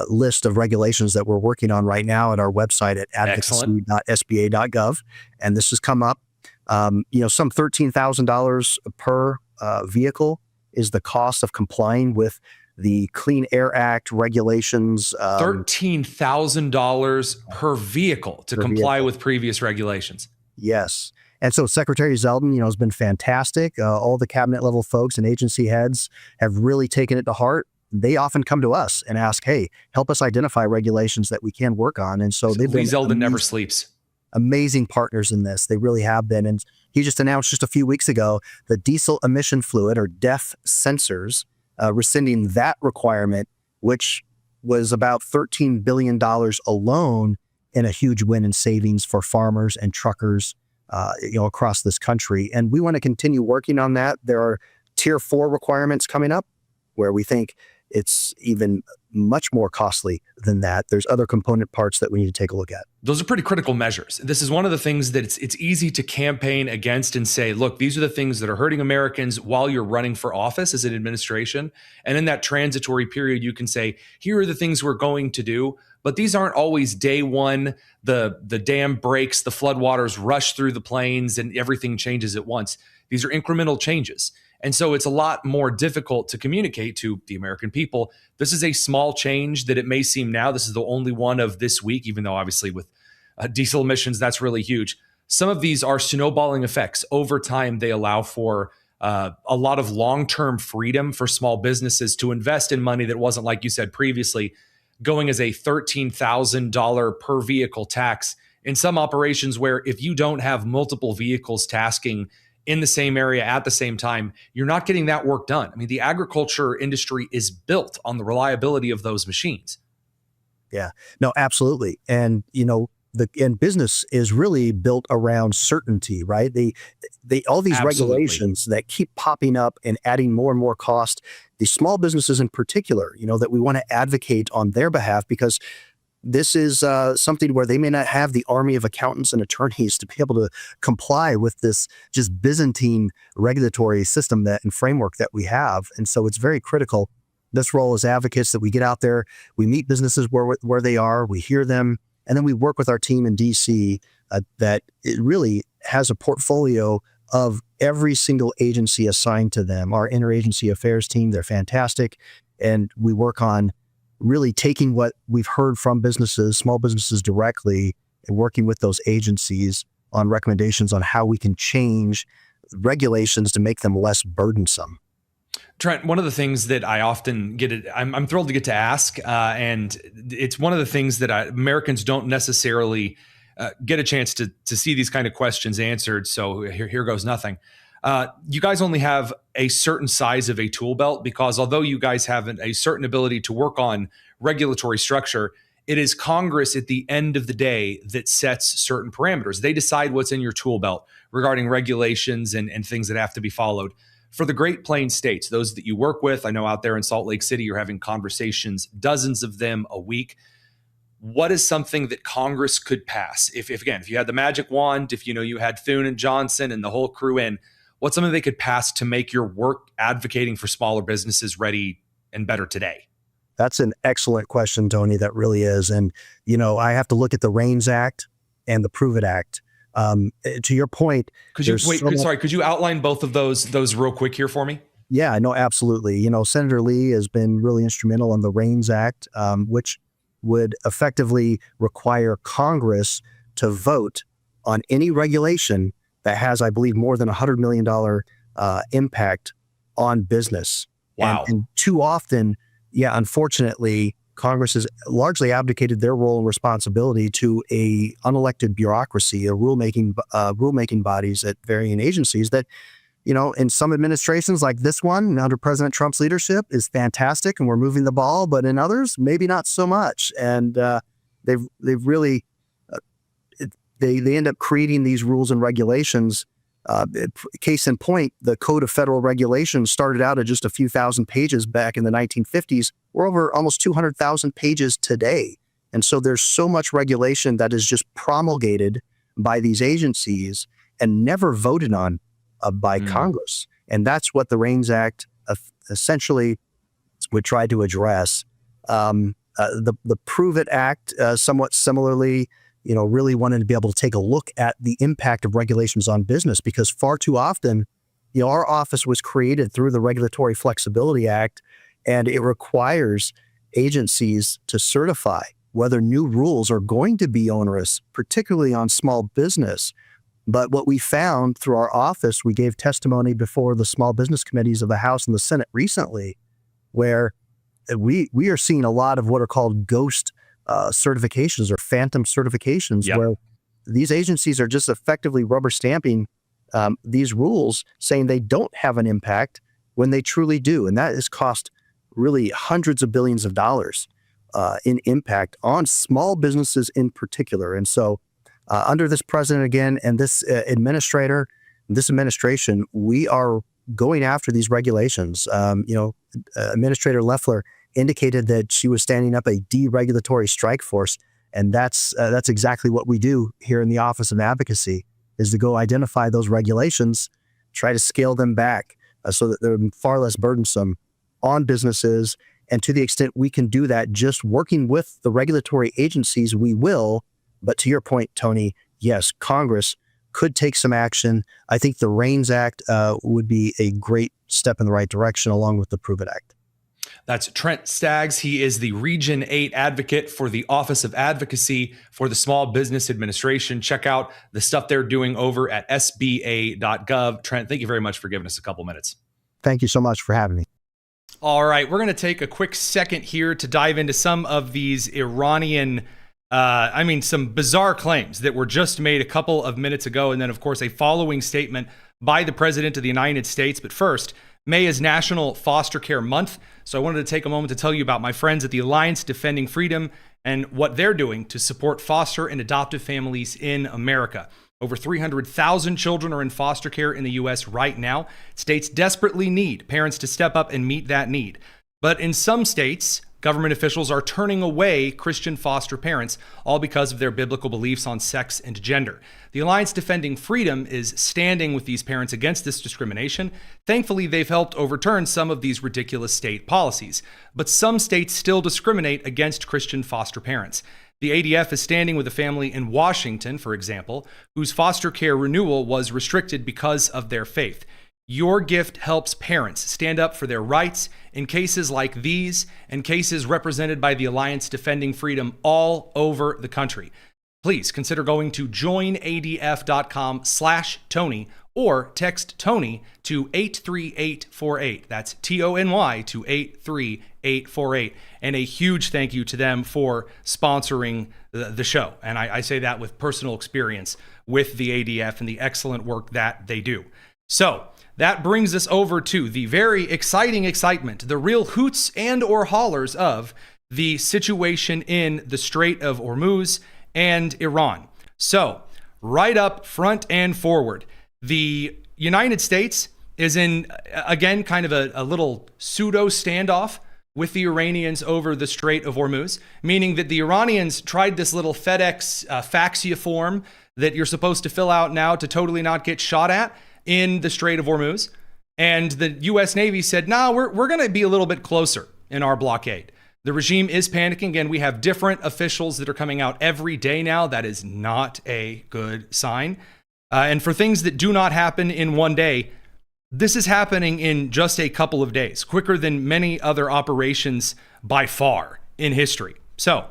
list of regulations that we're working on right now at our website at advocacy.sba.gov. And this has come up, some $13,000 per vehicle is the cost of complying with the Clean Air Act regulations. $13,000 per vehicle to comply with previous regulations. Yes. And so Secretary Zeldin, has been fantastic. All the cabinet level folks and agency heads have really taken it to heart. They often come to us and ask, hey, help us identify regulations that we can work on. And so they've been Zeldin never sleeps. Amazing partners in this. They really have been. And he just announced just a few weeks ago the diesel emission fluid or DEF sensors, rescinding that requirement, which was about $13 billion alone, and a huge win in savings for farmers and truckers across this country. And we want to continue working on that. There are Tier 4 requirements coming up where we think it's even much more costly than that. There's other component parts that we need to take a look at. Those are pretty critical measures. This is one of the things that it's easy to campaign against and say, look, these are the things that are hurting Americans while you're running for office as an administration. And in that transitory period, you can say, here are the things we're going to do. But these aren't always day one, the dam breaks, the floodwaters rush through the plains, and everything changes at once. These are incremental changes. And so it's a lot more difficult to communicate to the American people. This is a small change that it may seem now. This is the only one of this week, even though obviously with diesel emissions, that's really huge. Some of these are snowballing effects. Over time, they allow for a lot of long-term freedom for small businesses to invest in money that wasn't, like you said previously, going as a $13,000 per vehicle tax in some operations where if you don't have multiple vehicles tasking in the same area at the same time, you're not getting that work done. I mean, the agriculture industry is built on the reliability of those machines. Yeah. No, absolutely. And, and business is really built around certainty, right? All these Absolutely. regulations that keep popping up and adding more and more cost, the small businesses in particular, that we want to advocate on their behalf, because this is something where they may not have the army of accountants and attorneys to be able to comply with this just Byzantine regulatory system and framework that we have. And so it's very critical, this role as advocates, that we get out there, we meet businesses where they are, we hear them, and then we work with our team in DC that it really has a portfolio of every single agency assigned to them. Our interagency affairs team, they're fantastic. And we work on really taking what we've heard from businesses, small businesses directly, and working with those agencies on recommendations on how we can change regulations to make them less burdensome. Trent, one of the things that I often I'm thrilled to get to ask, and it's one of the things that Americans don't necessarily get a chance to see these kind of questions answered. So here goes nothing. You guys only have a certain size of a tool belt, because although you guys have a certain ability to work on regulatory structure, it is Congress at the end of the day that sets certain parameters. They decide what's in your tool belt regarding regulations and things that have to be followed. For the Great Plains states, those that you work with, I know out there in Salt Lake City, you're having conversations, dozens of them a week. What is something that Congress could pass? If you had the magic wand, if you had Thune and Johnson and the whole crew in, what's something they could pass to make your work advocating for smaller businesses ready and better today? That's an excellent question, Tony. That really is. And, I have to look at the REINS Act and the Prove It Act. To your point, could you outline both of those real quick here for me? Yeah, no, absolutely. Senator Lee has been really instrumental on the REINS Act, which would effectively require Congress to vote on any regulation that has, I believe, more than $100 million impact on business. Wow. And too often, unfortunately, Congress has largely abdicated their role and responsibility to a unelected bureaucracy, rulemaking bodies at varying agencies that, in some administrations like this one under President Trump's leadership is fantastic and we're moving the ball, but in others, maybe not so much. And they've really they end up creating these rules and regulations. Case in point, the Code of Federal Regulations started out at just a few thousand pages back in the 1950s. We're over almost 200,000 pages today. And so there's so much regulation that is just promulgated by these agencies and never voted on by Congress. And that's what the REINS Act essentially would try to address. The Prove It Act, somewhat similarly, really wanted to be able to take a look at the impact of regulations on business, because far too often, our office was created through the Regulatory Flexibility Act, and it requires agencies to certify whether new rules are going to be onerous, particularly on small business. But what we found through our office, we gave testimony before the small business committees of the House and the Senate recently, where we are seeing a lot of what are called ghost certifications or phantom certifications, where these agencies are just effectively rubber stamping these rules, saying they don't have an impact when they truly do. And that has cost really hundreds of billions of dollars in impact on small businesses in particular. And so under this president again, and this administration, we are going after these regulations. Administrator Loeffler indicated that she was standing up a deregulatory strike force. And that's exactly what we do here in the Office of Advocacy, is to go identify those regulations, try to scale them back so that they're far less burdensome on businesses. And to the extent we can do that, just working with the regulatory agencies, we will. But to your point, Tony, yes, Congress could take some action. I think the REINS Act would be a great step in the right direction, along with the Prove It Act. That's Trent Staggs. He is the Region 8 advocate for the Office of Advocacy for the Small Business Administration. Check out the stuff they're doing over at sba.gov. Trent, thank you very much for giving us a couple minutes. Thank you so much for having me. All right, we're going to take a quick second here to dive into some of these some bizarre claims that were just made a couple of minutes ago. And then, of course, a following statement by the President of the United States. But first, May is National Foster Care Month, so I wanted to take a moment to tell you about my friends at the Alliance Defending Freedom and what they're doing to support foster and adoptive families in America. Over 300,000 children are in foster care in the U.S. right now. States desperately need parents to step up and meet that need. But in some states, government officials are turning away Christian foster parents, all because of their biblical beliefs on sex and gender. The Alliance Defending Freedom is standing with these parents against this discrimination. Thankfully, they've helped overturn some of these ridiculous state policies. But some states still discriminate against Christian foster parents. The ADF is standing with a family in Washington, for example, whose foster care renewal was restricted because of their faith. Your gift helps parents stand up for their rights in cases like these and cases represented by the Alliance Defending Freedom all over the country. Please consider going to joinadf.com/Tony or text Tony to 83848. That's TONY to 83848. And a huge thank you to them for sponsoring the show. And I say that with personal experience with the ADF and the excellent work that they do. So that brings us over to the very exciting excitement, the real hoots and or hollers of the situation in the Strait of Hormuz and Iran. So right up front and forward, the United States is in, again, kind of a little pseudo standoff with the Iranians over the Strait of Hormuz, meaning that the Iranians tried this little FedEx faxia form that you're supposed to fill out now to totally not get shot at in the Strait of Hormuz. And the U.S. Navy said, no, we're going to be a little bit closer in our blockade. The regime is panicking, and we have different officials that are coming out every day now. That is not a good sign. And for things that do not happen in one day, this is happening in just a couple of days, quicker than many other operations by far in history. So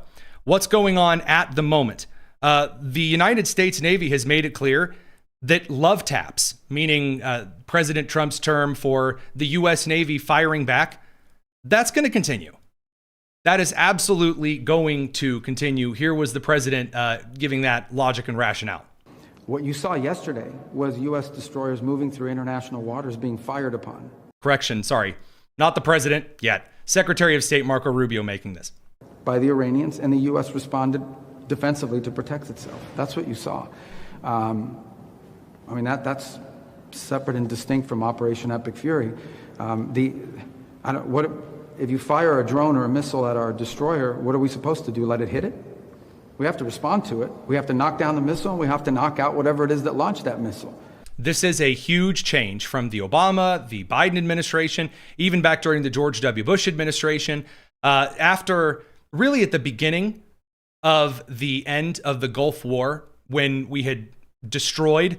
what's going on at the moment? The United States Navy has made it clear that love taps, meaning President Trump's term for the U.S. Navy firing back, that's going to continue. That is absolutely going to continue. Here was the president giving that logic and rationale. What you saw yesterday was U.S. destroyers moving through international waters being fired upon. Correction, sorry. Not the president yet. Secretary of State Marco Rubio making this. By the Iranians, and the U.S. responded defensively to protect itself. That's what you saw. That's separate and distinct from Operation Epic Fury. If you fire a drone or a missile at our destroyer, what are we supposed to do? Let it hit it? We have to respond to it. We have to knock down the missile, and we have to knock out whatever it is that launched that missile. This is a huge change from the Obama, the Biden administration, even back during the George W. Bush administration. After really at the beginning of the end of the Gulf War, when we had destroyed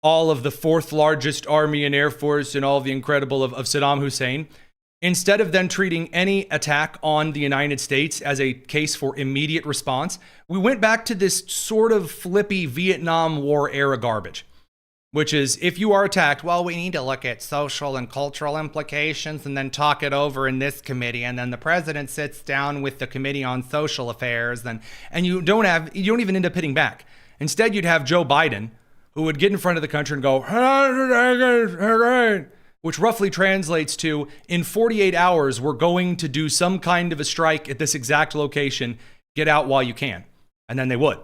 all of the fourth largest army and air force and all the incredible of Saddam Hussein, instead of then treating any attack on the United States as a case for immediate response, we went back to this sort of flippy Vietnam War era garbage, which is if you are attacked, well, we need to look at social and cultural implications and then talk it over in this committee. And then the president sits down with the committee on social affairs, and you don't even end up hitting back. Instead, you'd have Joe Biden, who would get in front of the country and go, which roughly translates to, in 48 hours, we're going to do some kind of a strike at this exact location. Get out while you can. And then they would.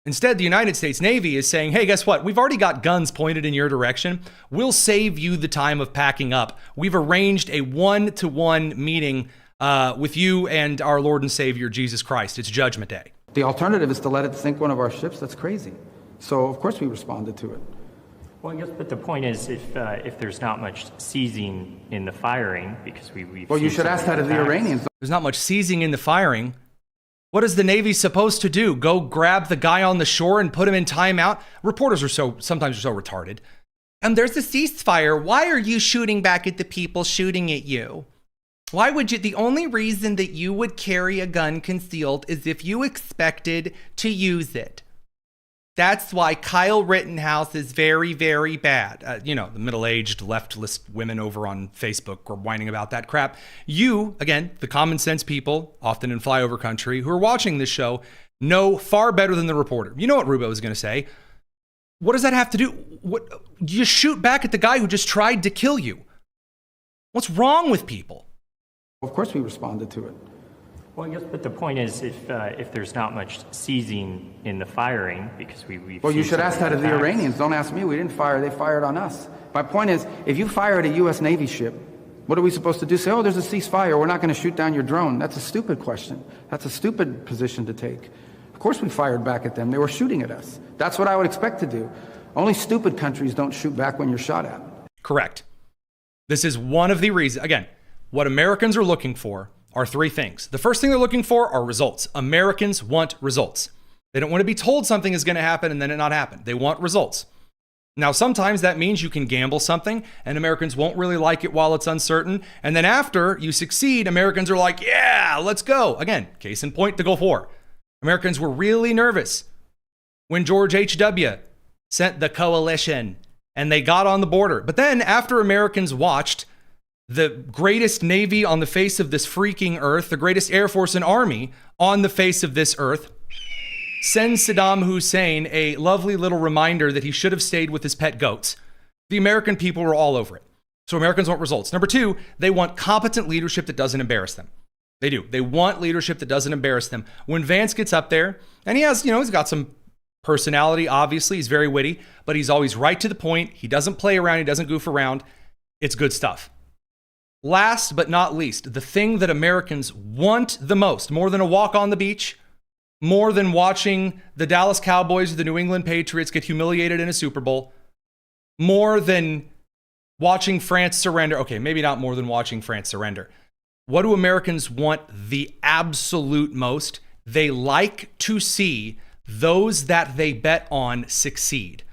Instead, the United States Navy is saying, hey, guess what? We've already got guns pointed in your direction. We'll save you the time of packing up. We've arranged a one-to-one meeting with you and our Lord and Savior, Jesus Christ. It's Judgment Day. The alternative is to let it sink one of our ships. That's crazy. So, of course, we responded to it. Well, I guess, but the point is, if there's not much seizing in the firing, because we've well, you should ask that of the Iranians. There's not much seizing in the firing. What is the Navy supposed to do? Go grab the guy on the shore and put him in timeout? Reporters are sometimes so retarded. And there's a ceasefire. Why are you shooting back at the people shooting at you? Why would you? The only reason that you would carry a gun concealed is if you expected to use it. That's why Kyle Rittenhouse is very, very bad. The middle-aged leftist women over on Facebook are whining about that crap. You, again, the common sense people, often in flyover country, who are watching this show, know far better than the reporter. You know what Rubio is going to say. What does that have to do? You shoot back at the guy who just tried to kill you. What's wrong with people? Of course we responded to it. Well, yes, but the point is, if there's not much seizing in the firing, because we've well, you seen should some ask that of the attacks. Iranians. Don't ask me. We didn't fire. They fired on us. My point is, if you fire at a U.S. Navy ship, what are we supposed to do? Say, oh, there's a ceasefire. We're not going to shoot down your drone. That's a stupid question. That's a stupid position to take. Of course we fired back at them. They were shooting at us. That's what I would expect to do. Only stupid countries don't shoot back when you're shot at. Correct. This is one of the reasons. Again, what Americans are looking for are three things. The first thing they're looking for are results. Americans want results. They don't want to be told something is going to happen and then it not happen. They want results. Now, sometimes that means you can gamble something and Americans won't really like it while it's uncertain. And then after you succeed, Americans are like, yeah, let's go. Again, case in point, the Gulf War. Americans were really nervous when George H.W. sent the coalition and they got on the border. But then after Americans watched the greatest Navy on the face of this freaking earth, the greatest Air Force and Army on the face of this earth, send Saddam Hussein a lovely little reminder that he should have stayed with his pet goats, the American people were all over it. So Americans want results. Number two, they want competent leadership that doesn't embarrass them. They do. They want leadership that doesn't embarrass them. When Vance gets up there, and he has, he's got some personality, obviously. He's very witty, but he's always right to the point. He doesn't play around. He doesn't goof around. It's good stuff. Last but not least, the thing that Americans want the most, more than a walk on the beach, more than watching the Dallas Cowboys or the New England Patriots get humiliated in a Super Bowl, more than watching France surrender. Okay, maybe not more than watching France surrender. What do Americans want the absolute most? They like to see those that they bet on succeed.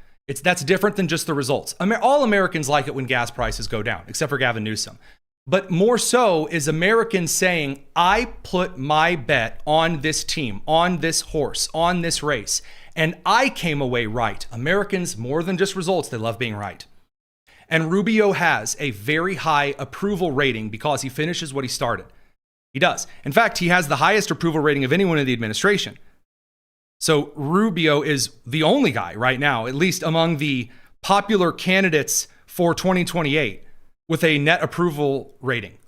That's different than just the results. All Americans like it when gas prices go down, except for Gavin Newsom. But more so is Americans saying, I put my bet on this team, on this horse, on this race, and I came away right. Americans, more than just results, they love being right. And Rubio has a very high approval rating because he finishes what he started. He does. In fact, he has the highest approval rating of anyone in the administration. So Rubio is the only guy right now, at least among the popular candidates for 2028, with a net approval rating.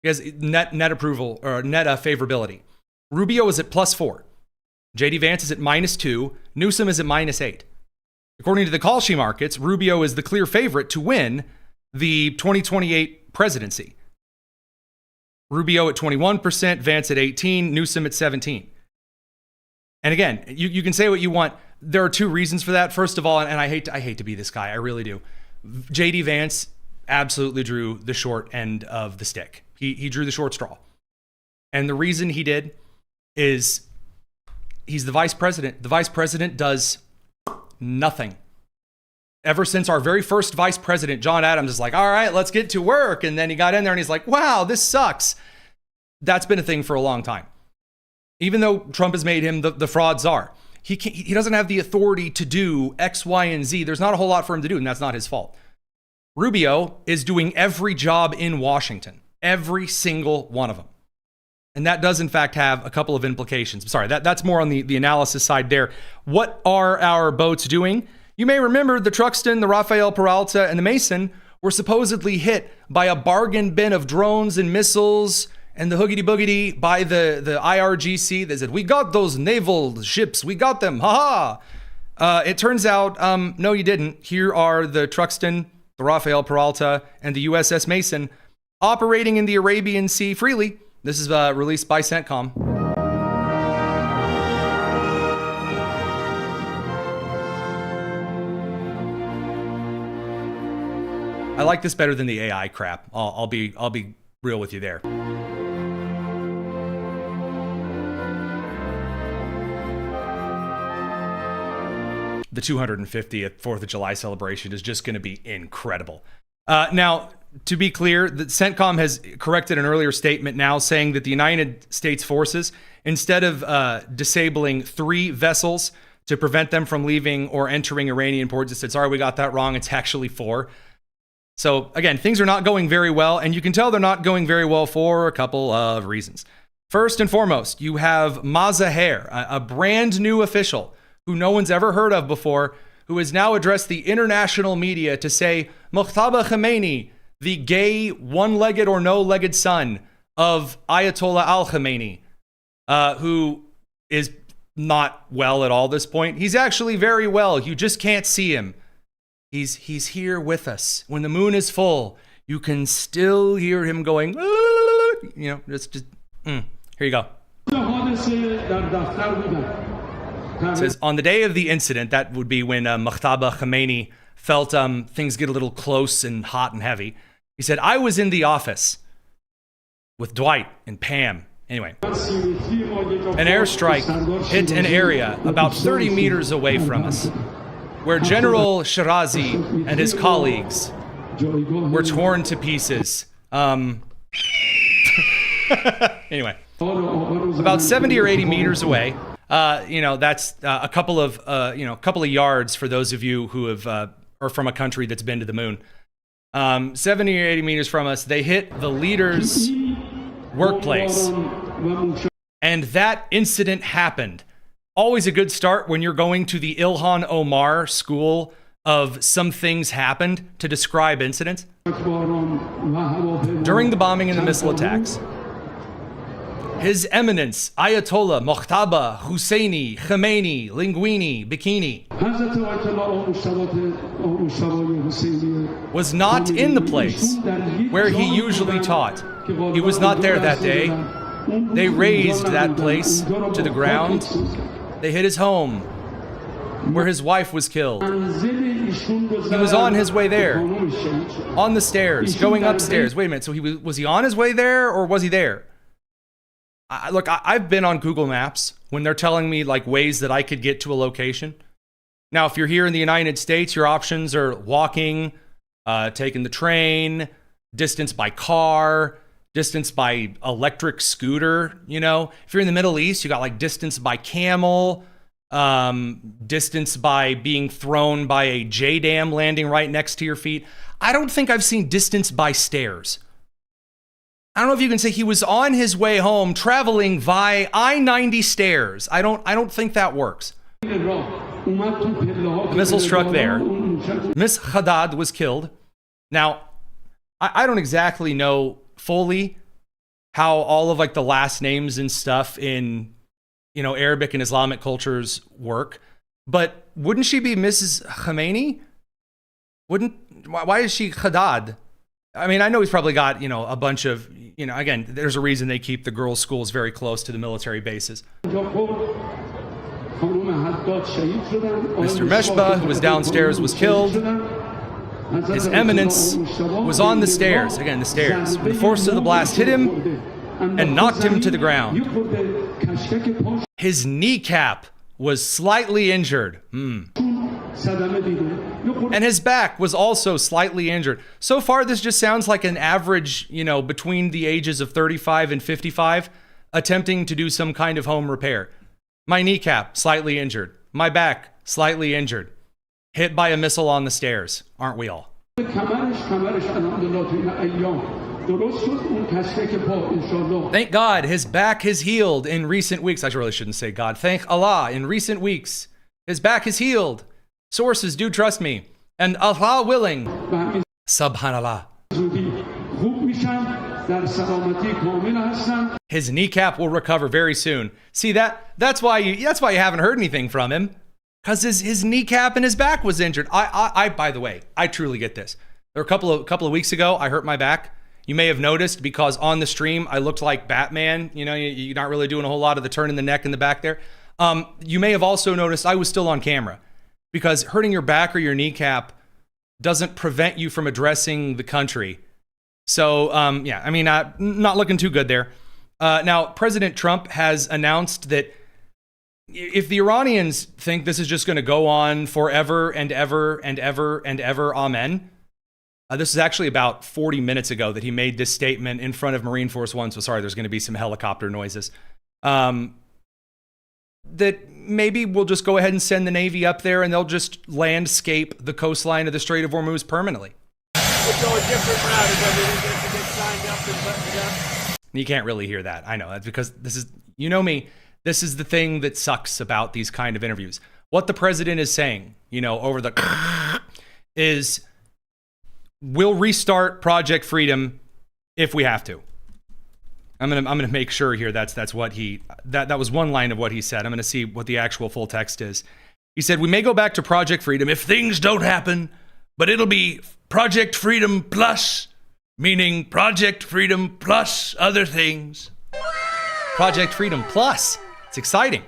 He has net approval or net favorability. Rubio is at +4. JD Vance is at -2. Newsom is at -8. According to the call sheet markets, Rubio is the clear favorite to win the 2028 presidency. Rubio at 21%, Vance at 18%, Newsom at 17%. And again, you can say what you want. There are two reasons for that. First of all, and I hate to be this guy, I really do. JD Vance absolutely drew the short end of the stick. He drew the short straw. And the reason he did is he's the vice president. The vice president does nothing. Ever since our very first vice president, John Adams, is like, all right, let's get to work. And then he got in there and he's like, wow, this sucks. That's been a thing for a long time. Even though Trump has made him the fraud czar, he doesn't have the authority to do X, Y, and Z. There's not a whole lot for him to do, and that's not his fault. Rubio is doing every job in Washington, every single one of them. And that does, in fact, have a couple of implications. Sorry, that's more on the analysis side there. What are our boats doing? You may remember the Truxton, the Rafael Peralta, and the Mason were supposedly hit by a bargain bin of drones and missiles and the hoogity boogity by the IRGC. They said, we got those naval ships. We got them. Ha ha. It turns out, no, you didn't. Here are the Truxton, the Rafael Peralta, and the USS Mason operating in the Arabian Sea freely. This is released by CENTCOM. I like this better than the AI crap. I'll be real with you there. The 250th 4th of July celebration is just going to be incredible. Now, to be clear, the CENTCOM has corrected an earlier statement now saying that the United States forces, instead of disabling 3 vessels to prevent them from leaving or entering Iranian ports, it said, sorry, we got that wrong. It's actually 4. So again, things are not going very well, and you can tell they're not going very well for a couple of reasons. First and foremost, you have Mazaher, a brand new official who no one's ever heard of before, who has now addressed the international media to say Mojtaba Khomeini, the gay one-legged or no-legged son of Ayatollah al-Khomeini, who is not well at all this point. He's actually very well. You just can't see him. He's here with us. When the moon is full, you can still hear him going, just here you go. It says, on the day of the incident, that would be when Muqtada Khomeini felt things get a little close and hot and heavy. He said, I was in the office with Dwight and Pam. Anyway, an airstrike hit an area about 30 meters away from us, where General Shirazi and his colleagues were torn to pieces. Anyway, about 70 or 80 meters away. That's a couple of yards for those of you who have are from a country that's been to the moon. 70 or 80 meters from us, they hit the leader's workplace, and that incident happened. Always a good start when you're going to the Ilhan Omar school of some things happened to describe incidents. During the bombing and the missile attacks, His Eminence Ayatollah Muqtada Husseini Khomeini Linguini Bikini was not in the place where he usually taught. He was not there that day. They razed that place to the ground. They hit his home where his wife was killed. He was on his way there, on the stairs, going upstairs. Wait a minute, so was he on his way there or was he there? I've been on Google Maps when they're telling me like ways that I could get to a location. Now, if you're here in the United States, your options are walking, taking the train, distance by car, distance by electric scooter. If you're in the Middle East, you got like distance by camel, distance by being thrown by a JDAM landing right next to your feet. I don't think I've seen distance by stairs. I don't know if you can say he was on his way home traveling via I-90 stairs. I don't think that works. The missile struck there. Miss Haddad was killed. Now, I don't exactly know fully how all of like the last names and stuff in Arabic and Islamic cultures work, but wouldn't she be Mrs. Khomeini? Why is she Haddad? I mean, I know he's probably got, a bunch of, again, there's a reason they keep the girls' schools very close to the military bases. Mr. Meshba, who was downstairs, was killed. His Eminence was on the stairs. Again, the stairs. The force of the blast hit him and knocked him to the ground. His kneecap was slightly injured. And his back was also slightly injured. So far, this just sounds like an average, between the ages of 35 and 55, attempting to do some kind of home repair. My kneecap, slightly injured. My back, slightly injured. Hit by a missile on the stairs. Aren't we all? Thank God his back has healed in recent weeks. I really shouldn't say God. Thank Allah, in recent weeks, his back has healed. Sources do trust me. And Allah willing, Subhanallah. His kneecap will recover very soon. See, that's why you haven't heard anything from him, because his kneecap and his back was injured. I by the way, I truly get this. There were a couple of weeks ago, I hurt my back. You may have noticed because on the stream I looked like Batman. You're not really doing a whole lot of the turn in the neck and the back there. You may have also noticed I was still on camera, because hurting your back or your kneecap doesn't prevent you from addressing the country. So, not looking too good there. Now, President Trump has announced that if the Iranians think this is just going to go on forever and ever and ever and ever, amen. This is actually about 40 minutes ago that he made this statement in front of Marine Force One. So sorry, there's going to be some helicopter noises. That maybe we'll just go ahead and send the Navy up there and they'll just landscape the coastline of the Strait of Hormuz permanently. We'll go a different route if everything gets to get signed up and buttoned up. You can't really hear that. I know. That's because this is, me, this is the thing that sucks about these kind of interviews. What the president is saying, over the is we'll restart Project Freedom if we have to. I'm gonna make sure here that was one line of what he said. I'm gonna see what the actual full text is. He said, "We may go back to Project Freedom if things don't happen, but it'll be Project Freedom Plus, meaning Project Freedom plus other things." Project Freedom Plus. It's exciting.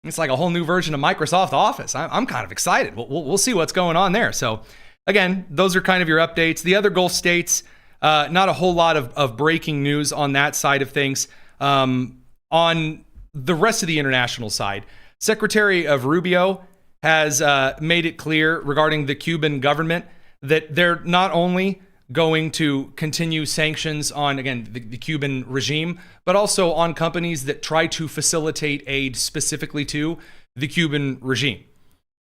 It's like a whole new version of Microsoft Office. I'm kind of excited. We'll see what's going on there. So again, those are kind of your updates. The other Gulf states, not a whole lot of breaking news on that side of things. On the rest of the international side, Secretary of Rubio has made it clear regarding the Cuban government that they're not only going to continue sanctions on, again, the Cuban regime, but also on companies that try to facilitate aid specifically to the Cuban regime.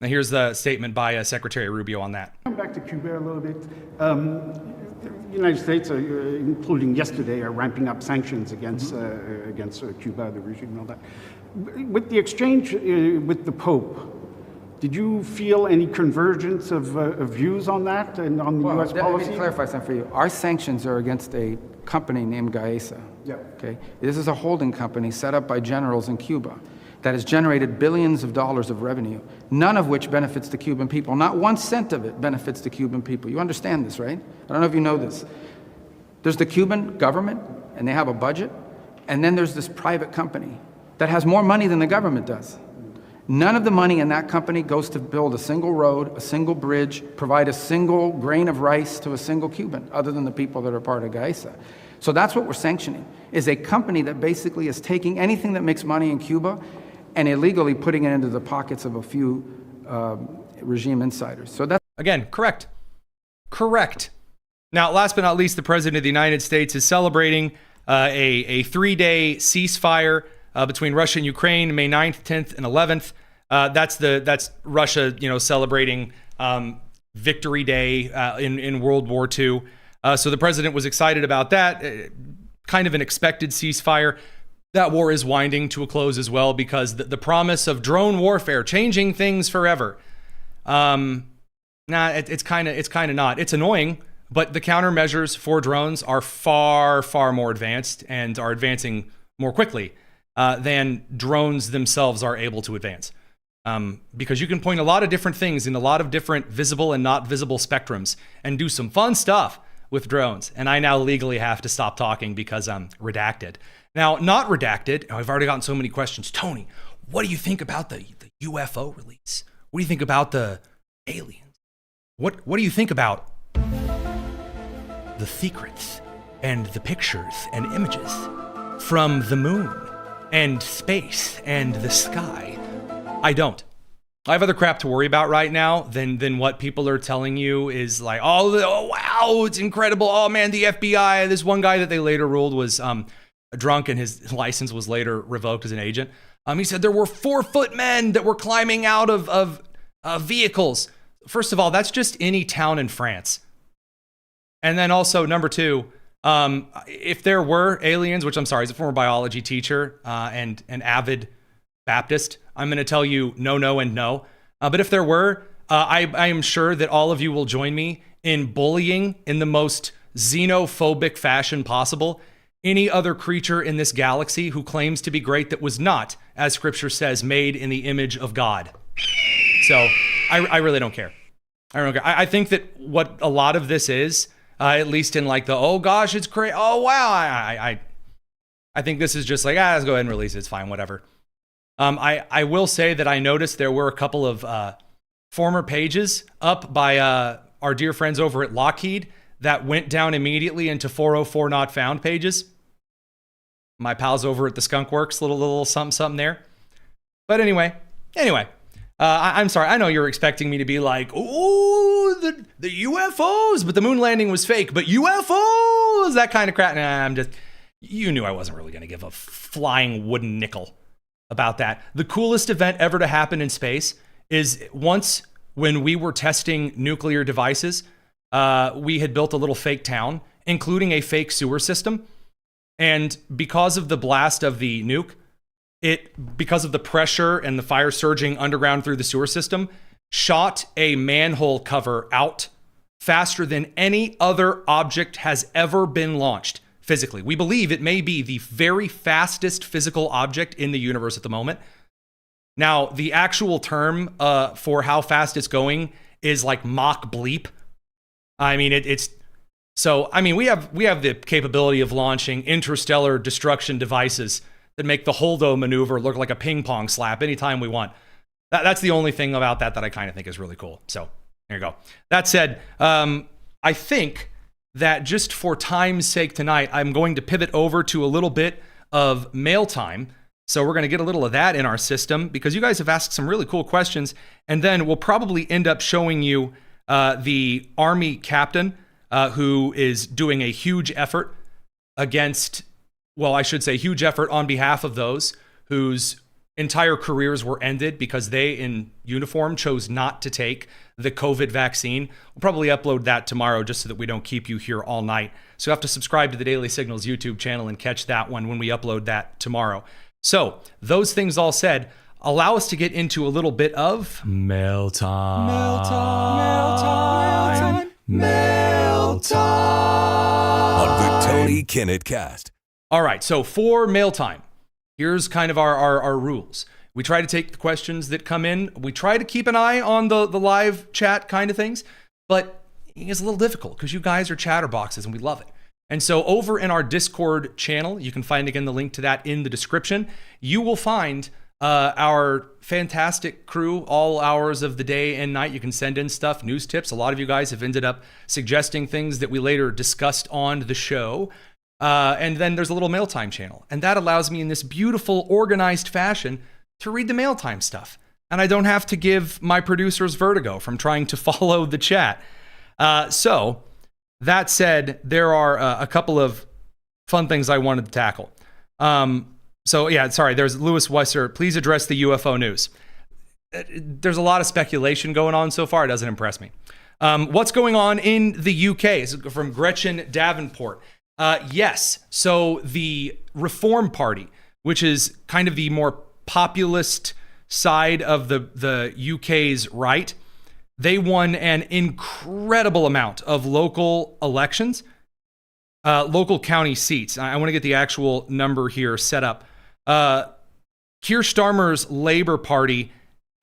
Now, here's the statement by Secretary Rubio on that. Come back to Cuba a little bit. The United States, including yesterday, are ramping up sanctions against Cuba, the regime, and all that. With the exchange with the Pope, did you feel any convergence of views on that and on the U.S. policy? Let me clarify something for you. Our sanctions are against a company named Gaesa. Yeah. Okay. This is a holding company set up by generals in Cuba that has generated billions of dollars of revenue, none of which benefits the Cuban people. Not 1 cent of it benefits the Cuban people. You understand this, right? I don't know if you know this. There's the Cuban government, and they have a budget, and then there's this private company that has more money than the government does. None of the money in that company goes to build a single road, a single bridge, provide a single grain of rice to a single Cuban, other than the people that are part of Gaesa. So that's what we're sanctioning, is a company that basically is taking anything that makes money in Cuba and illegally putting it into the pockets of a few regime insiders. So that's... Again, correct. Correct. Now, last but not least, the President of the United States is celebrating a 3-day ceasefire between Russia and Ukraine, May 9th, 10th, and 11th. That's Russia, celebrating Victory Day in World War II. So the president was excited about that. Kind of an expected ceasefire. That war is winding to a close as well because the promise of drone warfare changing things forever. It's kind of not. It's annoying, but the countermeasures for drones are far, far more advanced and are advancing more quickly than drones themselves are able to advance. Because you can point a lot of different things in a lot of different visible and not visible spectrums and do some fun stuff with drones. And I now legally have to stop talking because I'm redacted. Now, not redacted, I've already gotten so many questions. Tony, what do you think about the UFO release? What do you think about the aliens? What do you think about the secrets and the pictures and images from the moon and space and the sky? I don't. I have other crap to worry about right now than what people are telling you is like, oh wow, it's incredible. Oh man, the FBI, this one guy that they later ruled was drunk and his license was later revoked as an agent. He said there were 4-foot men that were climbing out of vehicles. First of all, that's just any town in France. And then also, number two, if there were aliens, which I'm sorry, he's a former biology teacher and an avid Baptist, I'm going to tell you no, and no. But if there were, I am sure that all of you will join me in bullying in the most xenophobic fashion possible any other creature in this galaxy who claims to be great that was not, as scripture says, made in the image of God. So I really don't care. I think that what a lot of this is, at least in like the, oh gosh, it's crazy. Oh wow. I think this is just like, let's go ahead and release it. It's fine, whatever. I will say that I noticed there were a couple of former pages up by our dear friends over at Lockheed that went down immediately into 404 not found pages. My pals over at the Skunk Works, little something there. But anyway, I'm sorry. I know you're expecting me to be like, oh, the UFOs, but the moon landing was fake. But UFOs, that kind of crap. Nah, you knew I wasn't really going to give a flying wooden nickel about that. The coolest event ever to happen in space is once when we were testing nuclear devices, we had built a little fake town, including a fake sewer system. And because of the blast of the nuke, because of the pressure and the fire surging underground through the sewer system, shot a manhole cover out faster than any other object has ever been launched. physically. We believe it may be the very fastest physical object in the universe at the moment. Now, the actual term for how fast it's going is like Mach bleep. I mean, we have the capability of launching interstellar destruction devices that make the Holdo maneuver look like a ping pong slap anytime we want. That's the only thing about that I kind of think is really cool. So there you go. That said, I think that just for time's sake tonight, I'm going to pivot over to a little bit of mail time. So we're going to get a little of that in our system because you guys have asked some really cool questions. And then we'll probably end up showing you the Army captain who is doing a huge effort against, well, I should say huge effort on behalf of those whose entire careers were ended because they in uniform chose not to take the COVID vaccine. We'll probably upload that tomorrow just so that we don't keep you here all night. So you have to subscribe to the Daily Signals YouTube channel and catch that one when we upload that tomorrow. So those things all said, allow us to get into a little bit of mail time. Mail time. Mail time. On the Tony Kinnett Cast. All right, so for mail time, here's kind of our rules. We try to take the questions that come in. We try to keep an eye on the live chat kind of things, but it's a little difficult because you guys are chatterboxes and we love it. And so over in our Discord channel, you can find again the link to that in the description. You will find our fantastic crew all hours of the day and night. You can send in stuff, news tips. A lot of you guys have ended up suggesting things that we later discussed on the show. And then there's a little mail time channel. And that allows me in this beautiful, organized fashion to read the mail time stuff. And I don't have to give my producers vertigo from trying to follow the chat. So that said, there are a couple of fun things I wanted to tackle. There's Lewis Weisser. Please address the UFO news. There's a lot of speculation going on so far. It doesn't impress me. What's going on in the UK? Is from Gretchen Davenport. Yes. So the Reform Party, which is kind of the more populist side of the UK's right, they won an incredible amount of local elections, local county seats. I want to get the actual number here set up. Keir Starmer's Labour Party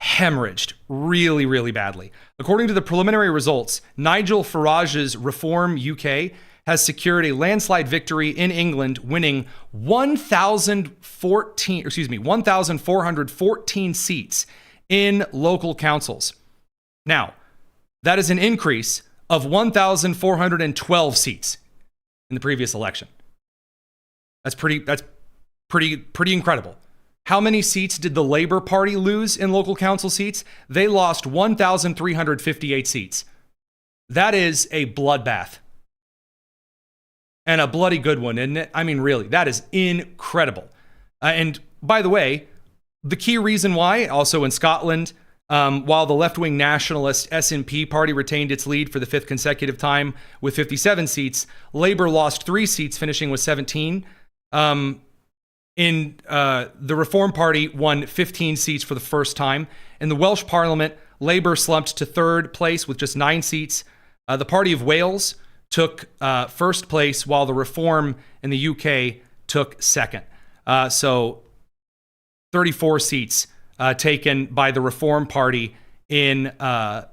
hemorrhaged really, really badly. According to the preliminary results, Nigel Farage's Reform UK has secured a landslide victory in England, winning 1,414 seats in local councils. Now, that is an increase of 1,412 seats in the previous election. That's pretty incredible. How many seats did the Labour Party lose in local council seats? They lost 1,358 seats. That is a bloodbath. And a bloody good one, isn't it? I mean, really, that is incredible. And by the way, the key reason why, also in Scotland, while the left-wing nationalist SNP party retained its lead for the fifth consecutive time with 57 seats, Labour lost 3 seats, finishing with 17. The Reform Party won 15 seats for the first time. In the Welsh Parliament, Labour slumped to third place with just 9 seats. The Party of Wales took first place, while the Reform in the UK took second. So 34 seats taken by the Reform Party in the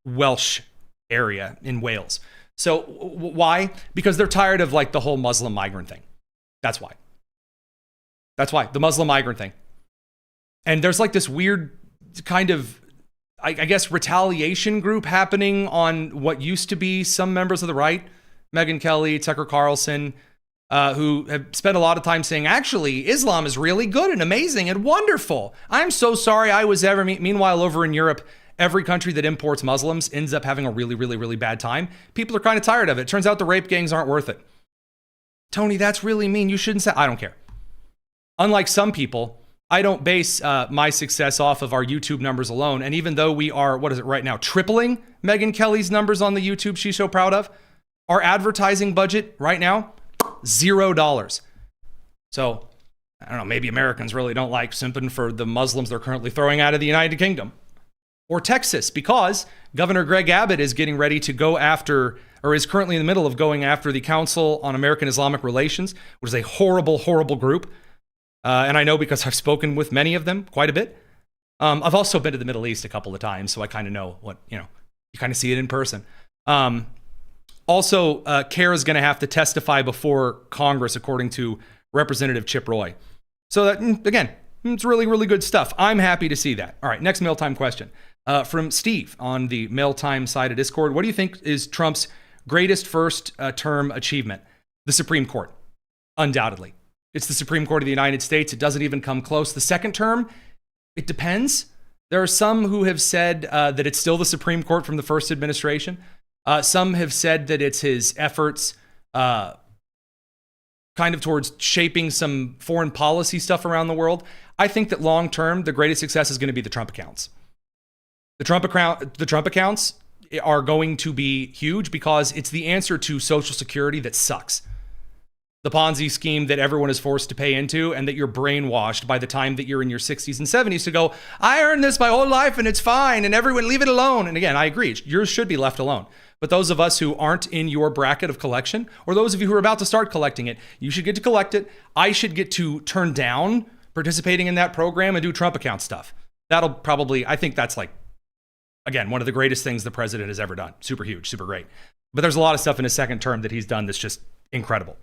Welsh area in Wales. So why? Because they're tired of like the whole Muslim migrant thing. That's why. The Muslim migrant thing. And there's like this weird kind of, I guess, retaliation group happening on what used to be some members of the right, Megyn Kelly, Tucker Carlson, who have spent a lot of time saying, actually, Islam is really good and amazing and wonderful. I'm so sorry I was ever. Meanwhile, over in Europe, every country that imports Muslims ends up having a really, really, really bad time. People are kind of tired of it. Turns out the rape gangs aren't worth it. Tony, that's really mean. You shouldn't say. I don't care. Unlike some people, I don't base my success off of our YouTube numbers alone. And even though we are, what is it right now, tripling Megyn Kelly's numbers on the YouTube she's so proud of, our advertising budget right now, $0. So, I don't know, maybe Americans really don't like simping for the Muslims they're currently throwing out of the United Kingdom. or Texas, because Governor Greg Abbott is getting ready to go after, or is currently in the middle of going after, the Council on American Islamic Relations, which is a horrible, horrible group. And I know because I've spoken with many of them quite a bit. I've also been to the Middle East a couple of times, so I kind of know what, you kind of see it in person. Also, CARE is going to have to testify before Congress, according to Representative Chip Roy. So that, again, it's really, really good stuff. I'm happy to see that. All right, next mail time question. From Steve on the mail time side of Discord. What do you think is Trump's greatest first term achievement? The Supreme Court. Undoubtedly. It's the Supreme Court of the United States. It doesn't even come close. The second term, it depends. There are some who have said that it's still the Supreme Court from the first administration. Some have said that it's his efforts kind of towards shaping some foreign policy stuff around the world. I think that long term, the greatest success is going to be the Trump accounts. The Trump accounts are going to be huge because it's the answer to Social Security that sucks. The Ponzi scheme that everyone is forced to pay into, and that you're brainwashed by the time that you're in your 60s and 70s to go, I earned this my whole life and it's fine, and everyone leave it alone. And again, I agree, yours should be left alone. But those of us who aren't in your bracket of collection, or those of you who are about to start collecting it, you should get to collect it. I should get to turn down participating in that program and do Trump account stuff. That'll probably, I think that's like, again, one of the greatest things the president has ever done. Super huge, super great. But there's a lot of stuff in his second term that he's done that's just incredible.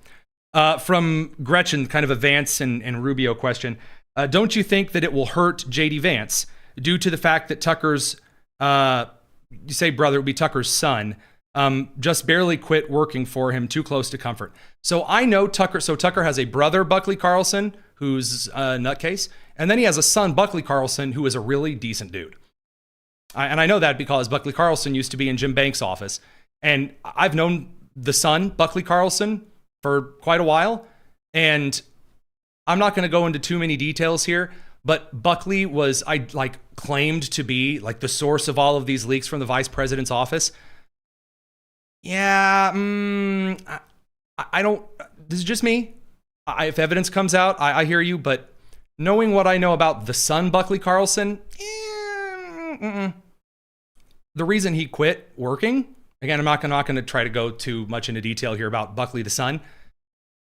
From Gretchen, kind of a Vance and Rubio question. Don't you think that it will hurt J.D. Vance due to the fact that Tucker's, you say brother, it would be Tucker's son, just barely quit working for him, too close to comfort? So I know Tucker. So Tucker has a brother, Buckley Carlson, who's a nutcase. And then he has a son, Buckley Carlson, who is a really decent dude. And I know that because Buckley Carlson used to be in Jim Banks' office. And I've known the son, Buckley Carlson, for quite a while. And I'm not going to go into too many details here, but Buckley was, claimed to be like the source of all of these leaks from the vice president's office. Yeah, I don't, this is just me. If evidence comes out, I hear you, but knowing what I know about the son, Buckley Carlson, the reason he quit working, again, I'm not going to try to go too much into detail here about Buckley the son.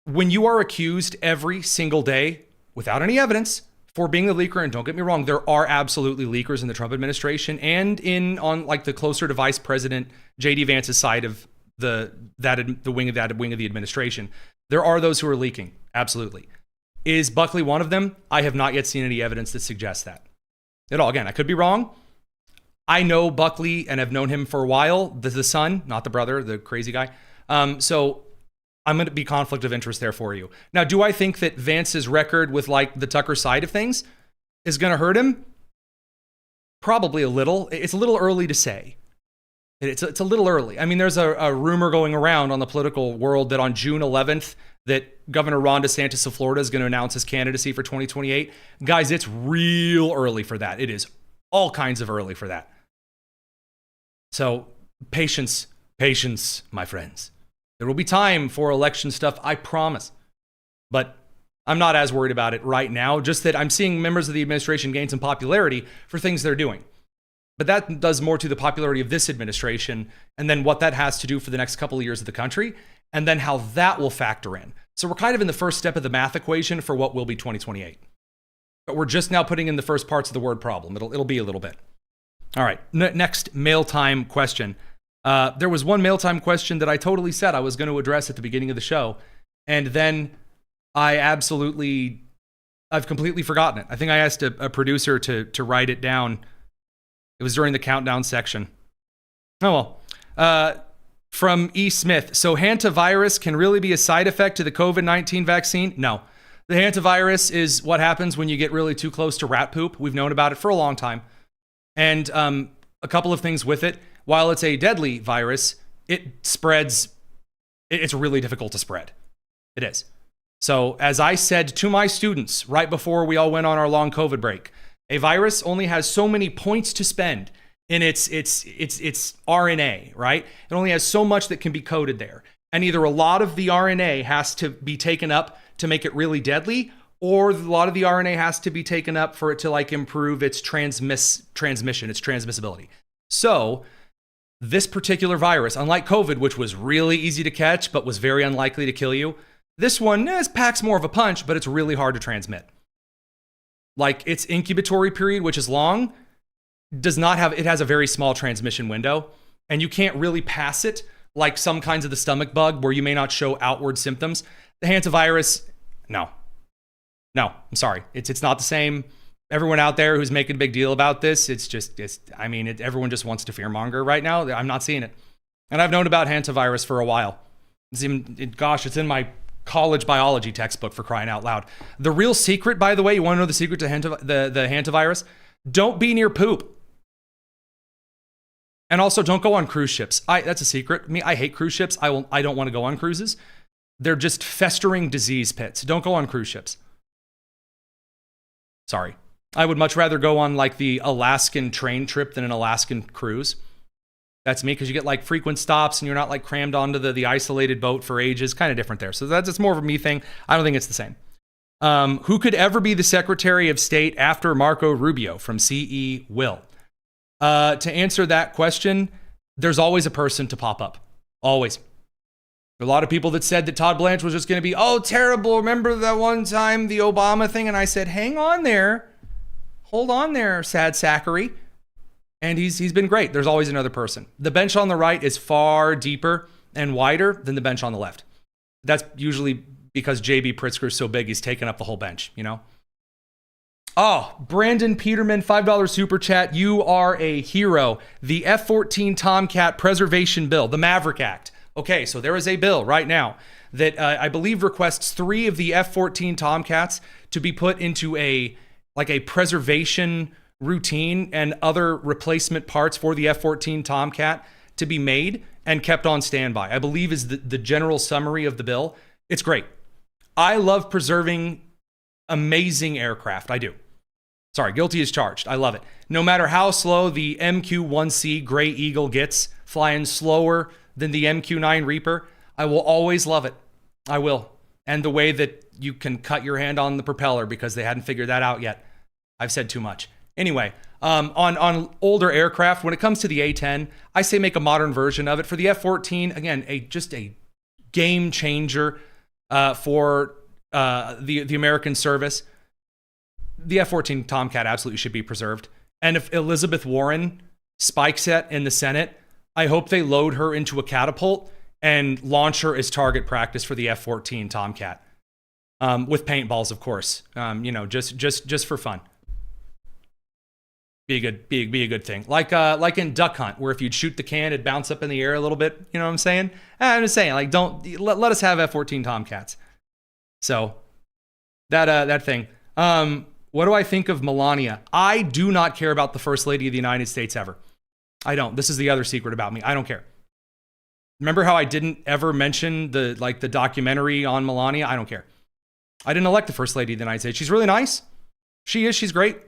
When you are accused every single day without any evidence for being the leaker, and don't get me wrong, there are absolutely leakers in the Trump administration and on the closer to Vice President J.D. Vance's side of the wing of the administration. There are those who are leaking, absolutely. Is Buckley one of them? I have not yet seen any evidence that suggests that at all. Again, I could be wrong. I know Buckley and have known him for a while, the son, not the brother, the crazy guy. So I'm going to be conflict of interest there for you. Now, do I think that Vance's record with the Tucker side of things is going to hurt him? Probably a little. It's a little early to say. It's a little early. I mean, there's a rumor going around on the political world that on June 11th, that Governor Ron DeSantis of Florida is going to announce his candidacy for 2028. Guys, it's real early for that. It is all kinds of early for that. So patience, my friends. There will be time for election stuff, I promise. But I'm not as worried about it right now, just that I'm seeing members of the administration gain some popularity for things they're doing. But that does more to the popularity of this administration, and then what that has to do for the next couple of years of the country, and then how that will factor in. So we're kind of in the first step of the math equation for what will be 2028. But we're just now putting in the first parts of the word problem. It'll be a little bit. All right, next mail time question. There was one mail time question that I totally said I was going to address at the beginning of the show, and then I've completely forgotten it. I think I asked a producer to write it down. It was during the countdown section. Oh well. From E. Smith. So hantavirus can really be a side effect to the COVID-19 vaccine? No. The hantavirus is what happens when you get really too close to rat poop. We've known about it for a long time. And a couple of things with it. While it's a deadly virus, it spreads. It's really difficult to spread. It is. So as I said to my students right before we all went on our long COVID break, a virus only has so many points to spend in its RNA, right? It only has so much that can be coded there. And either a lot of the RNA has to be taken up to make it really deadly, or a lot of the RNA has to be taken up for it to like improve its transmission, its transmissibility. So this particular virus, unlike COVID, which was really easy to catch but was very unlikely to kill you, this one packs more of a punch, but it's really hard to transmit. Like its incubatory period, which is long, it has a very small transmission window, and you can't really pass it like some kinds of the stomach bug where you may not show outward symptoms. The hantavirus, no, I'm sorry. It's not the same. Everyone out there who's making a big deal about this, everyone just wants to fearmonger right now. I'm not seeing it. And I've known about hantavirus for a while. It's in my college biology textbook, for crying out loud. The real secret, by the way, you want to know the secret to the hantavirus? Don't be near poop. And also, don't go on cruise ships. That's a secret. I hate cruise ships. I don't want to go on cruises. They're just festering disease pits. Don't go on cruise ships. Sorry. I would much rather go on like the Alaskan train trip than an Alaskan cruise. That's me, because you get like frequent stops and you're not like crammed onto the isolated boat for ages. Kind of different there. So that's more of a me thing. I don't think it's the same. Who could ever be the Secretary of State after Marco Rubio? From CE Will. To answer that question, there's always a person to pop up. Always. There are a lot of people that said that Todd Blanche was just going to be, oh, terrible. Remember that one time, the Obama thing? And I said, hang on there. Hold on there, sad sackery. And he's been great. There's always another person. The bench on the right is far deeper and wider than the bench on the left. That's usually because J.B. Pritzker's so big, he's taken up the whole bench, you know? Oh, Brandon Peterman, $5 super chat. You are a hero. The F-14 Tomcat Preservation Bill, the Maverick Act. Okay, so there is a bill right now that I believe requests 3 of the F-14 Tomcats to be put into a preservation routine and other replacement parts for the F-14 Tomcat to be made and kept on standby, I believe is the general summary of the bill. It's great. I love preserving amazing aircraft. I do. Sorry, guilty as charged. I love it. No matter how slow the MQ-1C Gray Eagle gets, flying slower than the MQ-9 Reaper, I will always love it. I will. And the way that you can cut your hand on the propeller because they hadn't figured that out yet. I've said too much. Anyway, on older aircraft, when it comes to the A-10, I say make a modern version of it. For the F-14, again, just a game changer for the American service. The F-14 Tomcat absolutely should be preserved. And if Elizabeth Warren spikes it in the Senate, I hope they load her into a catapult and launch her as target practice for the F-14 Tomcat. With paintballs, of course. Just for fun. Be a good thing. Like in Duck Hunt, where if you'd shoot the can, it'd bounce up in the air a little bit. You know what I'm saying? I'm just saying, like, don't let us have F-14 Tomcats. So that thing. What do I think of Melania? I do not care about the First Lady of the United States ever. I don't. This is the other secret about me. I don't care. Remember how I didn't ever mention the documentary on Melania? I don't care. I didn't elect the First Lady of the United States. She's really nice. She is. She's great.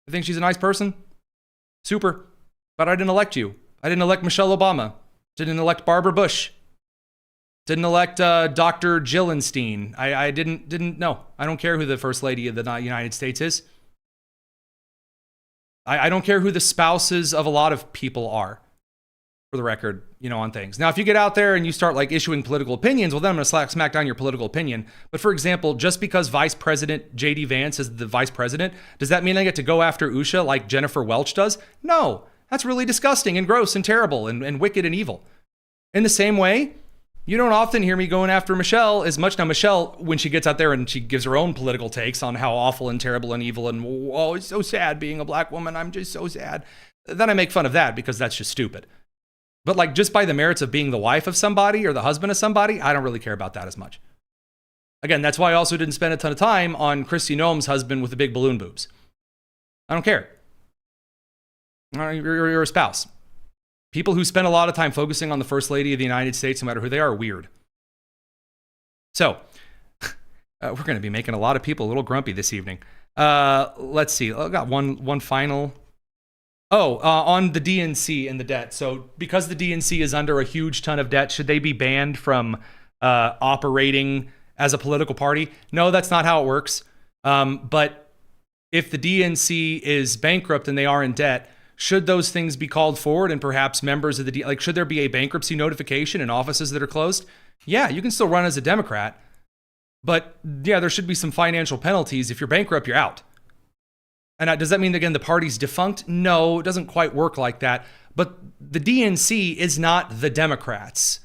I think she's a nice person. Super. But I didn't elect you. I didn't elect Michelle Obama. Didn't elect Barbara Bush. Didn't elect Dr. Gillenstein. I didn't know. I don't care who the First Lady of the United States is. I don't care who the spouses of a lot of people are, for the record, on things. Now, if you get out there and you start issuing political opinions, well, then I'm going to smack down your political opinion. But for example, just because Vice President J.D. Vance is the vice president, does that mean I get to go after Usha like Jennifer Welch does? No, that's really disgusting and gross and terrible and wicked and evil. In the same way, you don't often hear me going after Michelle as much. Now, Michelle, when she gets out there and she gives her own political takes on how awful and terrible and evil and, oh, it's so sad being a black woman, I'm just so sad. Then I make fun of that because that's just stupid. But just by the merits of being the wife of somebody or the husband of somebody, I don't really care about that as much. Again, that's why I also didn't spend a ton of time on Kristi Noem's husband with the big balloon boobs. I don't care. You're a spouse. People who spend a lot of time focusing on the First Lady of the United States, no matter who they are weird. So, we're going to be making a lot of people a little grumpy this evening. Let's see. I've got one final. On the DNC and the debt. So, because the DNC is under a huge ton of debt, should they be banned from operating as a political party? No, that's not how it works. But if the DNC is bankrupt and they are in debt, should those things be called forward and perhaps members of the, should there be a bankruptcy notification in offices that are closed? Yeah, you can still run as a Democrat, but yeah, there should be some financial penalties. If you're bankrupt, you're out. And does that mean, again, the party's defunct? No, it doesn't quite work like that. But the DNC is not the Democrats.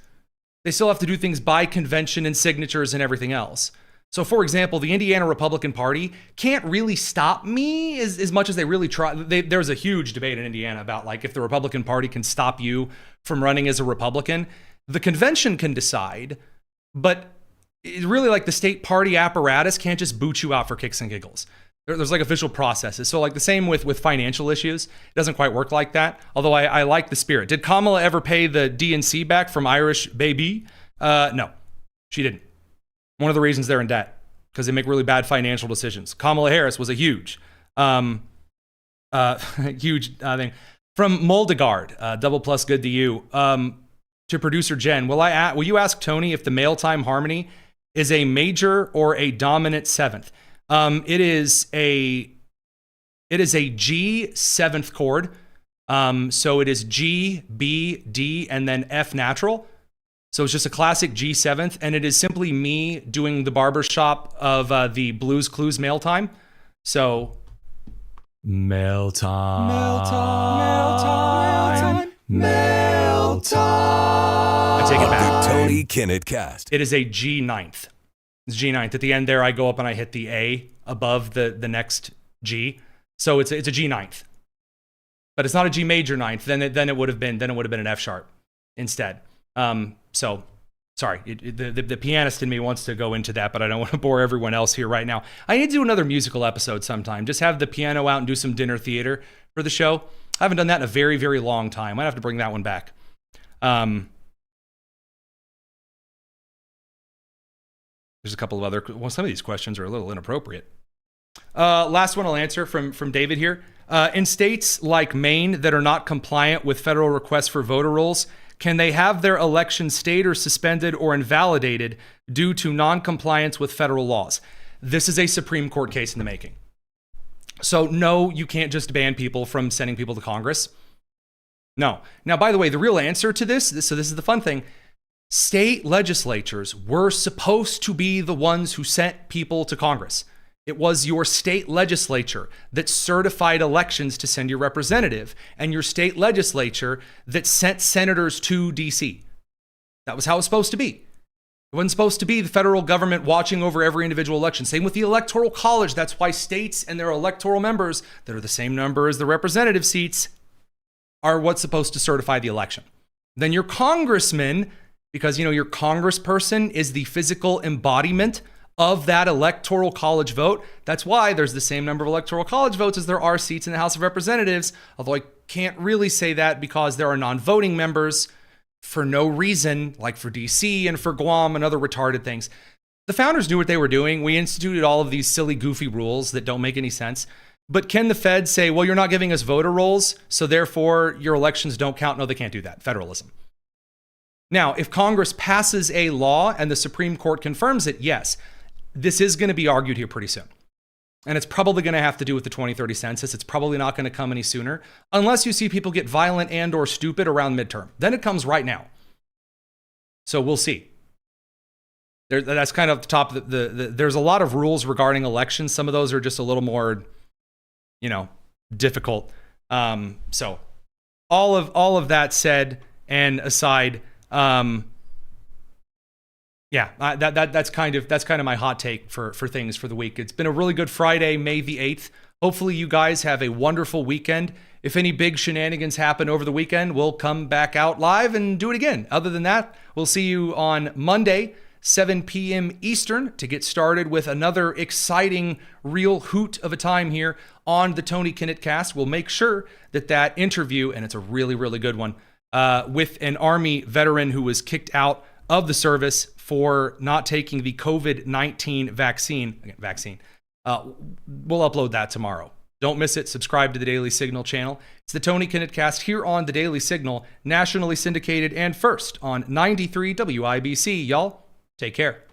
They still have to do things by convention and signatures and everything else. So, for example, the Indiana Republican Party can't really stop me as much as they really try. There's a huge debate in Indiana about if the Republican Party can stop you from running as a Republican. The convention can decide, but it's really the state party apparatus can't just boot you out for kicks and giggles. There's official processes. So the same with financial issues. It doesn't quite work like that, although I like the spirit. Did Kamala ever pay the DNC back from Irish Baby? No, she didn't. One of the reasons they're in debt, because they make really bad financial decisions. Kamala Harris was a huge thing. From Moldegard, double plus good to you. To producer Jen, will you ask Tony if the male time harmony is a major or a dominant seventh? It is a G seventh chord. So it is G, B, D, and then F natural. So it's just a classic G seventh, and it is simply me doing the barbershop of the Blues Clues mail time. So mail time, mail time, mail time. I take it back. The Tony Kinnett Cast. It is a G ninth. It's G ninth. At the end there, I go up and I hit the A above the next G. So it's a G ninth. But it's not a G major ninth. Then it would have been an F sharp instead. So sorry, the pianist in me wants to go into that, but I don't want to bore everyone else here right now. I need to do another musical episode sometime. Just have the piano out and do some dinner theater for the show. I haven't done that in a very, very long time. Might have to bring that one back. There's a couple of other, some of these questions are a little inappropriate. Last one I'll answer from David here. In states like Maine that are not compliant with federal requests for voter rolls, can they have their election stayed or suspended or invalidated due to non-compliance with federal laws? This is a Supreme Court case in the making. So no, you can't just ban people from sending people to Congress. No. Now, by the way, the real answer to this, so this is the fun thing, state legislatures were supposed to be the ones who sent people to Congress. It was your state legislature that certified elections to send your representative, and your state legislature that sent senators to DC. That was how it was supposed to be. It wasn't supposed to be the federal government watching over every individual election. Same with the Electoral College. That's why states and their electoral members that are the same number as the representative seats are what's supposed to certify the election. Then your congressman, because your congressperson is the physical embodiment of that electoral college vote. That's why there's the same number of electoral college votes as there are seats in the House of Representatives, although I can't really say that because there are non-voting members for no reason, like for DC and for Guam and other retarded things. The founders knew what they were doing. We instituted all of these silly, goofy rules that don't make any sense. But can the Fed say, well, you're not giving us voter rolls, so therefore your elections don't count? No, they can't do that. Federalism. Now, if Congress passes a law and the Supreme Court confirms it, yes, this is going to be argued here pretty soon. And it's probably going to have to do with the 2030 census. It's probably not going to come any sooner unless you see people get violent and or stupid around midterm. Then it comes right now. So we'll see. That's kind of the top. There's a lot of rules regarding elections. Some of those are just a little more, difficult. So all of that said and aside, that's kind of my hot take for things for the week. It's been a really good Friday, May the 8th. Hopefully you guys have a wonderful weekend. If any big shenanigans happen over the weekend, we'll come back out live and do it again. Other than that, we'll see you on Monday, 7 p.m. Eastern, to get started with another exciting, real hoot of a time here on the Tony Kinnett Cast. We'll make sure that interview, and it's a really, really good one, with an Army veteran who was kicked out of the service for not taking the COVID-19 vaccine. We'll upload that tomorrow. Don't miss it. Subscribe to the Daily Signal channel. It's the Tony Kinnett Cast here on the Daily Signal, nationally syndicated and first on 93 WIBC. Y'all, take care.